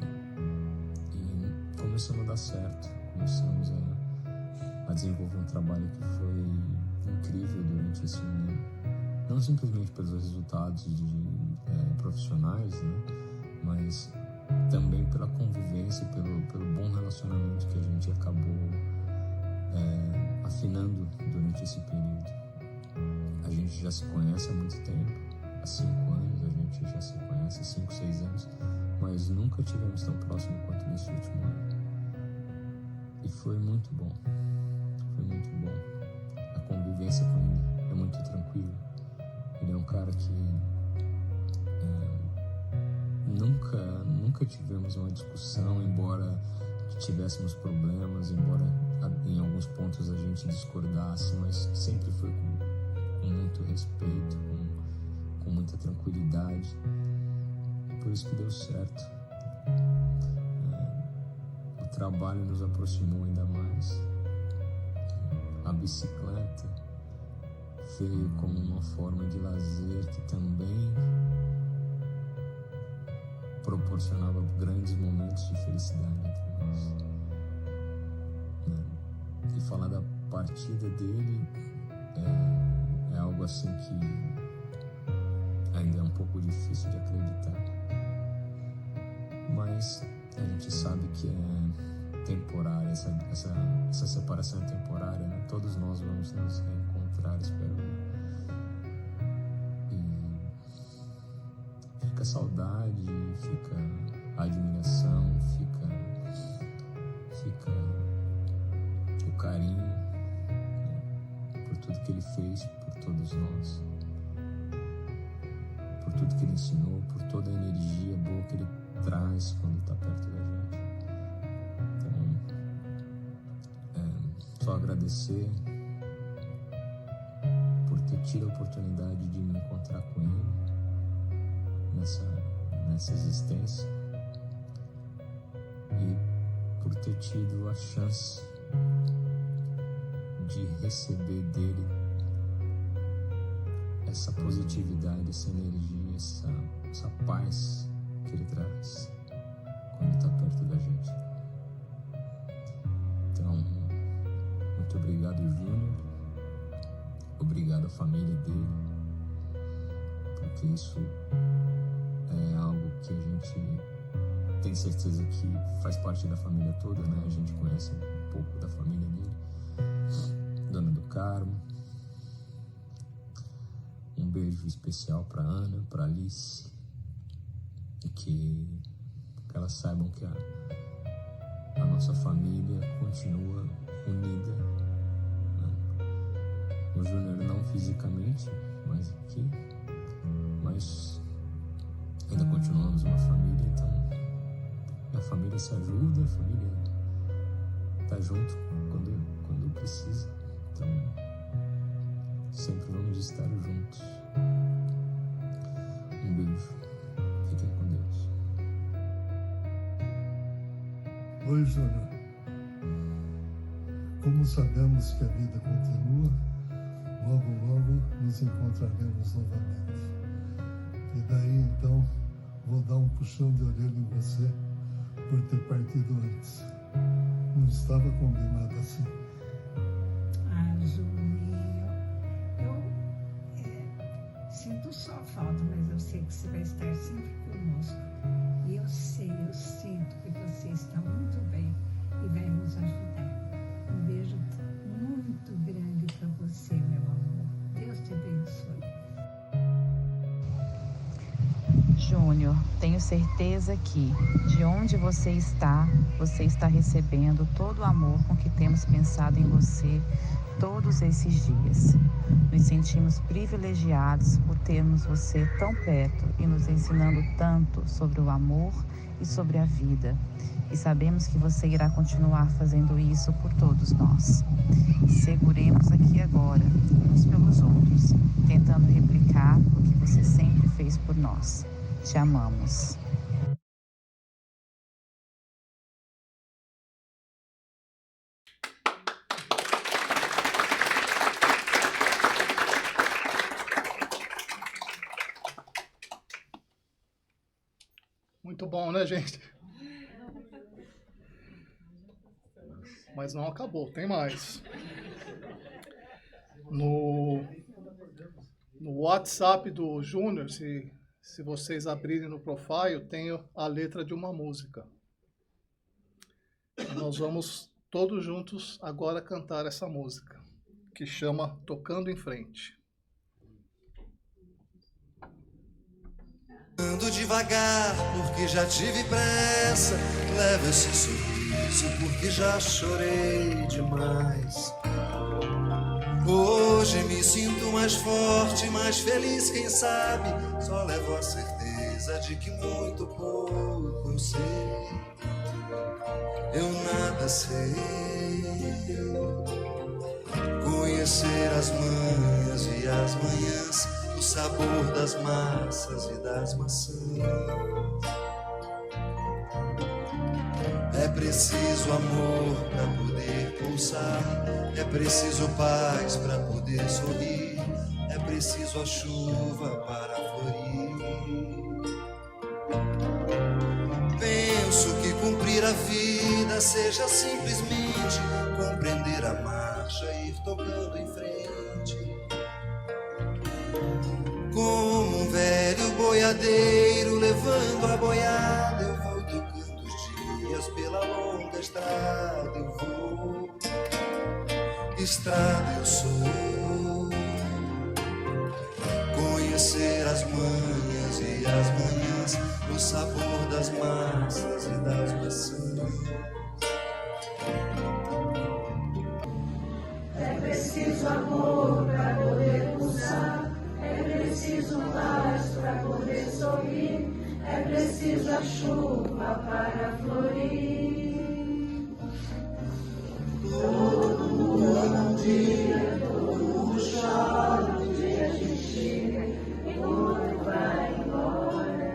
Speaker 24: começamos a dar certo, começamos a desenvolver um trabalho que foi incrível durante esse ano, não simplesmente pelos resultados profissionais, né? Mas também pela convivência, pelo bom relacionamento que a gente acabou afinando durante esse período. A gente já se conhece há muito tempo, há 5 anos, a gente já se conhece há 5, 6 anos, mas nunca tivemos tão próximo quanto nesse último ano. E foi muito bom, foi muito bom. A convivência com ele é muito tranquila. Ele é um cara que nunca tivemos uma discussão, embora tivéssemos problemas, embora em alguns pontos a gente discordasse, mas sempre foi com muito respeito, com muita tranquilidade. Por isso que deu certo. O trabalho nos aproximou ainda mais. A bicicleta veio como uma forma de lazer que também proporcionava grandes momentos de felicidade entre nós. E falar da partida dele é algo assim que ainda é um pouco difícil de acreditar, mas a gente sabe que é temporária, essa separação é temporária, né? Todos nós vamos nos reencontrar, espero eu. Fica a saudade, fica a admiração, fica o carinho, né, por tudo que ele fez por todos nós, por tudo que ele ensinou, por toda a energia boa que ele traz quando está perto da gente. Então, só agradecer por ter tido a oportunidade de me encontrar com ele nessa existência e por ter tido a chance de receber dele essa positividade, essa energia, essa paz que ele traz quando está perto da gente. Então, muito obrigado, Júnior, obrigado à família dele, porque isso é algo que a gente tem certeza que faz parte da família toda, né? A gente conhece um pouco da família dele. Dona do Carmo. Um beijo especial para Ana, para Alice. E que elas saibam que a nossa família continua unida, né? O Júnior não fisicamente, mas aqui. Mas ainda continuamos uma família, então a família se ajuda, a família tá junto quando precisa, então sempre vamos estar juntos. Um beijo, fiquem
Speaker 2: Oi, Júnior. Como sabemos que a vida continua, logo, logo nos encontraremos novamente. E daí, então, vou dar um puxão de orelha em você por ter partido antes. Não estava combinado assim.
Speaker 3: Juninho, eu sinto só falta, mas eu sei que você vai estar sempre conosco. E eu sinto que você está muito bem e vai nos ajudar. Um beijo muito grande para você, meu amor. Deus te abençoe.
Speaker 8: Júnior, tenho certeza que, de onde você está recebendo todo o amor com que temos pensado em você todos esses dias. Nos sentimos privilegiados por termos você tão perto e nos ensinando tanto sobre o amor e sobre a vida. E sabemos que você irá continuar fazendo isso por todos nós. Seguremos aqui agora, uns pelos outros, tentando replicar o que você sempre fez por nós. Te amamos.
Speaker 4: Muito bom, né, gente? Mas não acabou, tem mais. No WhatsApp do Júnior, se vocês abrirem no profile, tem a letra de uma música. Nós vamos todos juntos agora cantar essa música, que chama Tocando em Frente.
Speaker 5: Ando devagar porque já tive pressa, levo esse sorriso porque já chorei demais. Hoje me sinto mais forte, mais feliz, quem sabe, só levo a certeza de que muito pouco eu sei. Eu nada sei. Conhecer as manhas e as manhãs, o sabor das massas e das maçãs. É preciso amor para poder pulsar, é preciso paz para poder sorrir, é preciso a chuva para florir. Penso que cumprir a vida seja simplesmente compreender a marcha e ir tocando em frente. Como um velho boiadeiro levando a boiada, eu vou tocando os dias pela longa estrada. Eu vou, estrada eu sou. Conhecer as manhas e as manhãs, o sabor das massas e das maçãs.
Speaker 6: É preciso amor para poder pulsar, é preciso paz para poder sorrir, é preciso a chuva para florir. Todo mundo num dia, todo mundo chora, um dia a gente chega e outro vai embora.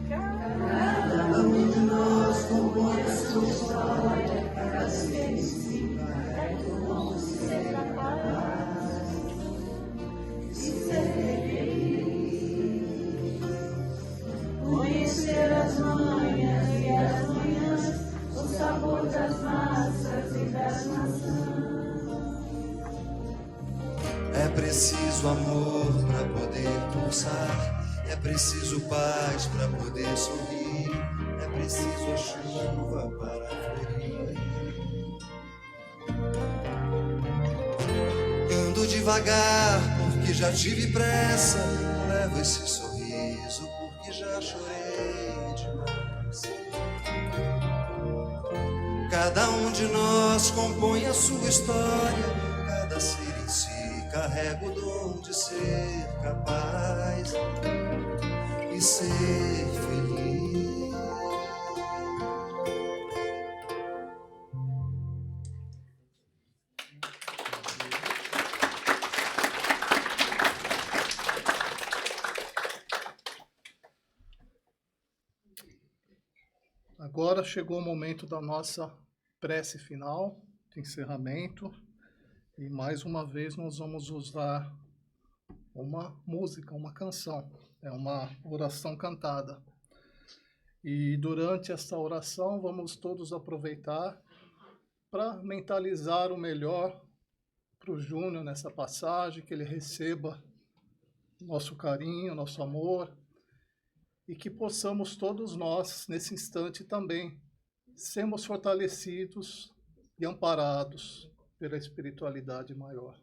Speaker 6: Cada um de nós compõe a sua história, cada vez se vai como ser capaz de ser feliz. Conhecer as manhas e as manhãs, o sabor das massas e das maçãs.
Speaker 5: É preciso amor para poder pulsar, é preciso paz para poder sorrir, é preciso a chuva para florir. Ando devagar porque já tive pressa, levo esse sorriso porque já chorei demais. Cada um de nós compõe a sua história, cada ser em si carrega o dom de ser capaz e ser feliz.
Speaker 4: Agora chegou o momento da nossa prece final, de encerramento, e mais uma vez nós vamos usar uma música, uma canção, é uma oração cantada. E durante essa oração vamos todos aproveitar para mentalizar o melhor para o Júnior nessa passagem, que ele receba nosso carinho, nosso amor, e que possamos todos nós, nesse instante também, sermos fortalecidos e amparados pela espiritualidade maior.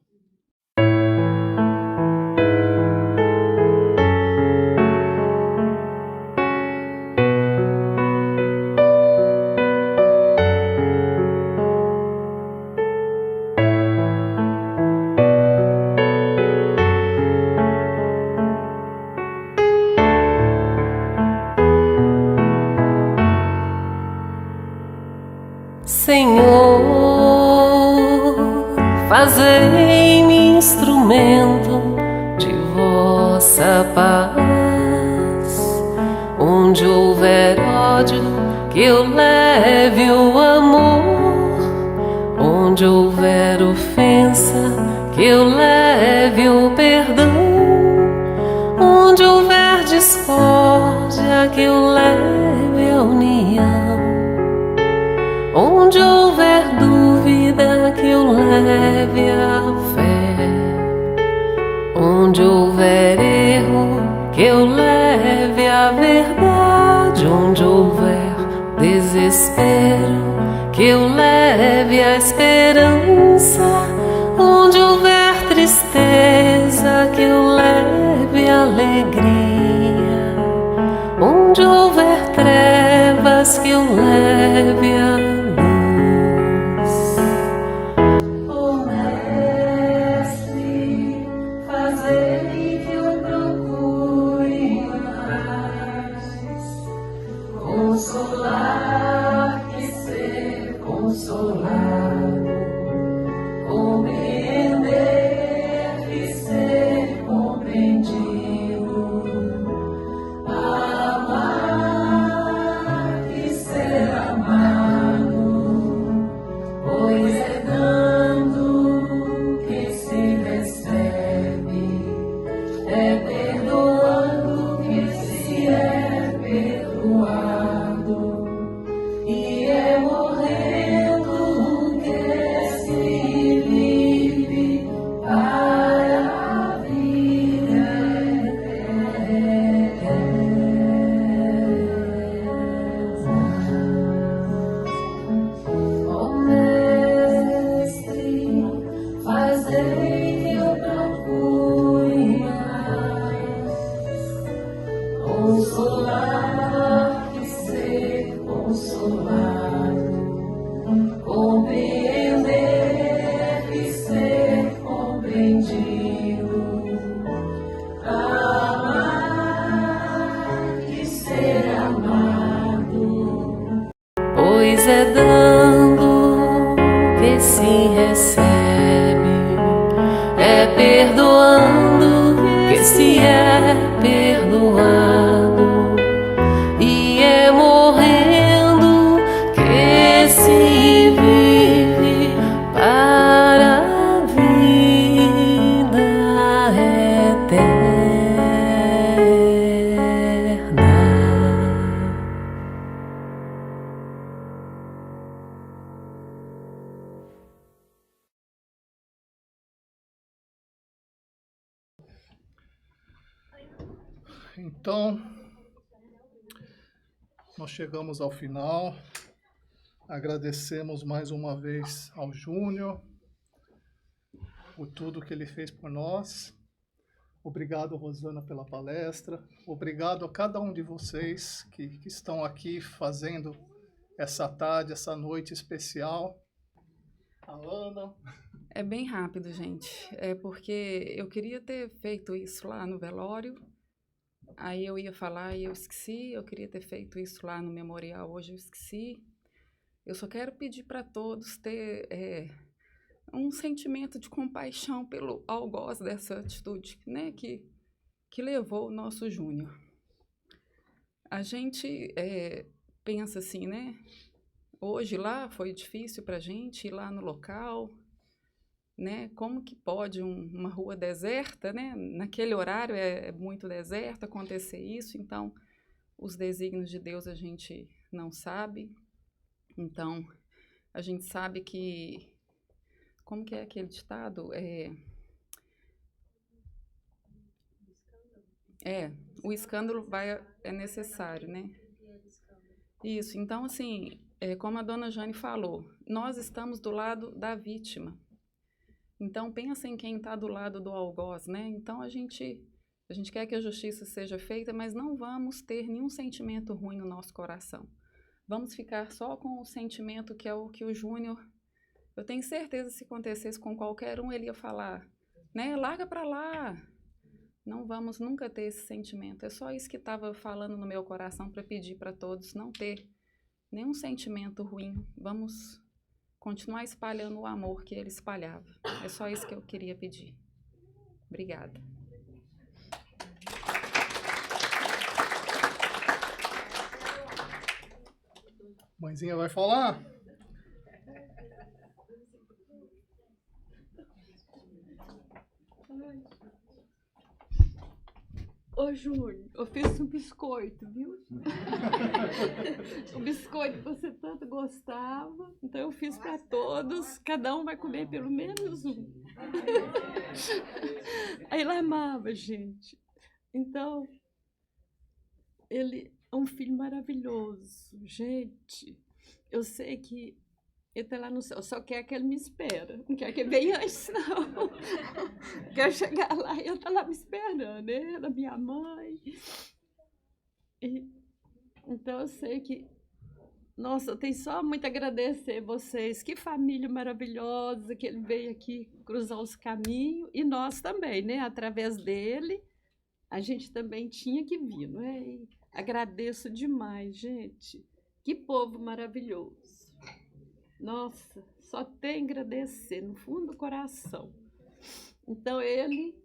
Speaker 7: Senhor, fazei-me instrumento de vossa paz. Onde houver ódio, que eu leve o amor. Onde houver ofensa, que eu leve o perdão. Onde houver discórdia, que eu leve a união. Onde houver dúvida, que eu leve a fé. Onde houver erro, que eu leve a verdade. Onde houver desespero, que eu leve a esperança. Onde houver tristeza, que eu leve a alegria. Onde houver trevas, que eu leve a luz.
Speaker 6: Consolar que ser consolado, compreender que ser compreendido, amar que ser amado, pois é dando que se recebe, é perdoando que se é perdoado. E é morrendo que se vive para a vida eterna. Ó Mestre, fazei que eu procure mais consolar que ser consolado, compreender que ser compreendido, amar que ser amado.
Speaker 7: Pois é dando que se recebe, é perdoando que se é perdoado. E é morrendo que se vive para a vida eterna.
Speaker 4: Então, nós chegamos ao final. Agradecemos mais uma vez ao Júnior por tudo que ele fez por nós. Obrigado, Rosana, pela palestra. Obrigado a cada um de vocês que estão aqui fazendo essa tarde, essa noite especial. A Ana.
Speaker 9: É bem rápido, gente. É porque eu queria ter feito isso lá no velório. Aí eu ia falar e eu esqueci. Eu queria ter feito isso lá no memorial, hoje eu esqueci. Eu só quero pedir para todos ter um sentimento de compaixão pelo algoz dessa atitude, né, que levou o nosso Júnior. A gente pensa assim, né? Hoje lá foi difícil para a gente ir lá no local, né? Como que pode uma rua deserta, né? Naquele horário é muito deserto acontecer isso, então os desígnios de Deus a gente não sabe. Então a gente sabe que, como que é aquele ditado? O escândalo é necessário, né? Isso, então assim, como a dona Jane falou, nós estamos do lado da vítima. Então, pensa em quem está do lado do algoz, né? Então, a gente quer que a justiça seja feita, mas não vamos ter nenhum sentimento ruim no nosso coração. Vamos ficar só com o sentimento que é o que o Júnior... Eu tenho certeza que se acontecesse com qualquer um, ele ia falar, né? Larga para lá. Não vamos nunca ter esse sentimento. É só isso que estava falando no meu coração para pedir para todos não ter nenhum sentimento ruim. Vamos continuar espalhando o amor que ele espalhava. É só isso que eu queria pedir. Obrigada.
Speaker 4: Mãezinha vai falar?
Speaker 10: Ô, Júnior, eu fiz um biscoito, viu? O biscoito que você tanto gostava, então eu fiz para todos, cada um vai comer pelo menos um. Aí ele amava, gente. Então, ele é um filho maravilhoso, gente. Eu sei que ele está lá no céu, só quer que ele me espera, não quer que ele venha antes, não. Quer chegar lá e ele está lá me esperando, ele, a minha mãe. Então eu sei que, nossa, eu tenho só muito a agradecer vocês, que família maravilhosa, que ele veio aqui cruzar os caminhos, e nós também, né, através dele, a gente também tinha que vir, não é? E agradeço demais, gente, que povo maravilhoso. Nossa, só tem a agradecer, no fundo do coração. Então, ele...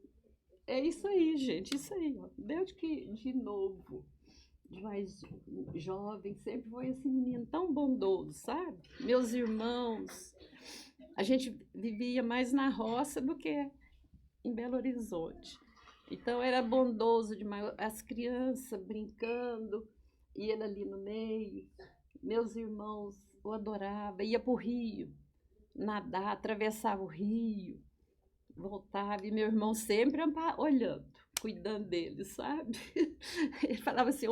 Speaker 10: É isso aí, gente, isso aí. Ó. Desde que, de novo, de mais jovem, sempre foi esse menino tão bondoso, sabe? Meus irmãos, a gente vivia mais na roça do que em Belo Horizonte. Então, era bondoso demais. As crianças brincando, e ele ali no meio. Meus irmãos... Eu adorava, ia para o rio, nadar, atravessava o rio, voltava, e meu irmão sempre olhando, cuidando dele, sabe? Ele falava assim,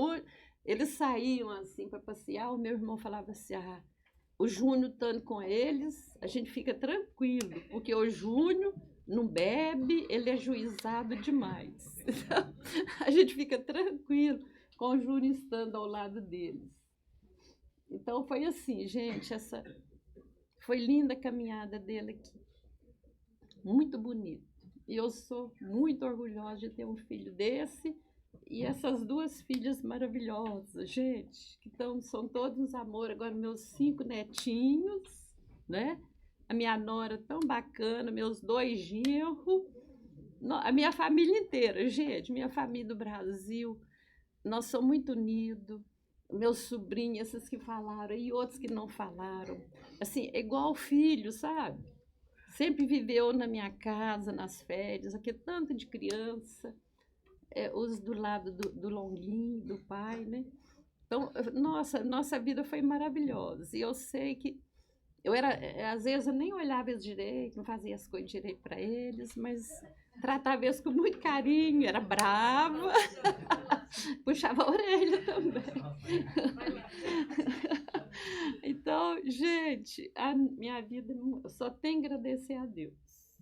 Speaker 10: eles saíam assim para passear, o meu irmão falava assim, o Júnior estando com eles, a gente fica tranquilo, porque o Júnior não bebe, ele é juizado demais. Então, a gente fica tranquilo com o Júnior estando ao lado deles. Então, foi assim, gente, foi linda a caminhada dele aqui. Muito bonito. E eu sou muito orgulhosa de ter um filho desse e essas duas filhas maravilhosas, gente, que são todos uns amor. Agora, meus 5 netinhos, né? A minha nora tão bacana, meus 2 genros, a minha família inteira, gente, minha família do Brasil. Nós somos muito unidos. Meus sobrinhos, esses que falaram, e outros que não falaram. Assim, é igual filho, sabe? Sempre viveu na minha casa, nas férias, aqui tanto de criança, os do lado do Longuinho, do pai, né? Então, nossa vida foi maravilhosa. E eu sei que às vezes eu nem olhava eles direito, não fazia as coisas direito para eles, mas tratava eles com muito carinho, era brava. Puxava a orelha também. Então, gente, a minha vida só tem que agradecer a Deus.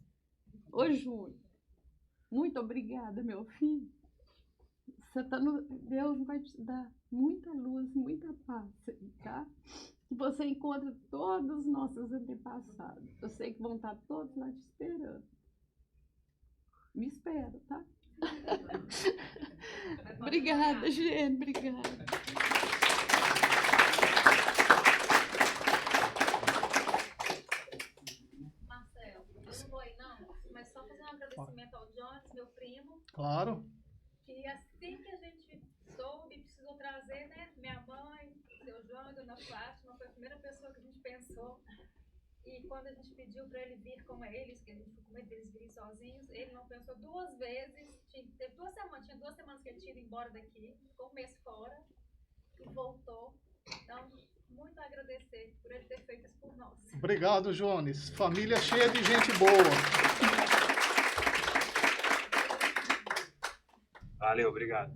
Speaker 10: Ô, Júnior, muito obrigada, meu filho. Deus vai te dar muita luz, muita paz, tá? Que você encontre todos os nossos antepassados. Eu sei que vão estar todos lá te esperando. Me espera, tá? Obrigada, gente, obrigada.
Speaker 11: Marcelo, eu não vou aí não, mas só fazer um agradecimento ao Jones, meu primo.
Speaker 4: Claro.
Speaker 11: Que assim que a gente soube, precisou trazer, né, minha mãe, seu Jonathan na Fátima, foi a primeira pessoa que a gente pensou. E quando a gente pediu para ele vir com eles, que a gente ficou com medo deles virem sozinhos, ele não pensou 2 vezes. Teve 2 semanas, tinha 2 semanas que ele tinha ido embora daqui, ficou 1 mês fora e voltou. Então, muito a agradecer por ele ter feito isso por nós.
Speaker 4: Obrigado, Jones. Família cheia de gente boa.
Speaker 12: Valeu, obrigado.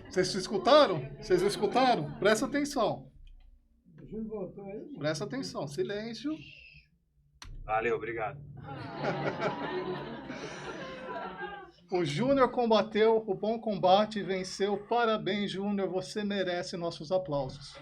Speaker 4: Vocês escutaram? Vocês escutaram? Presta atenção. Presta atenção. Silêncio.
Speaker 12: Valeu, obrigado.
Speaker 4: O Júnior combateu o bom combate e venceu. Parabéns, Júnior. Você merece nossos aplausos.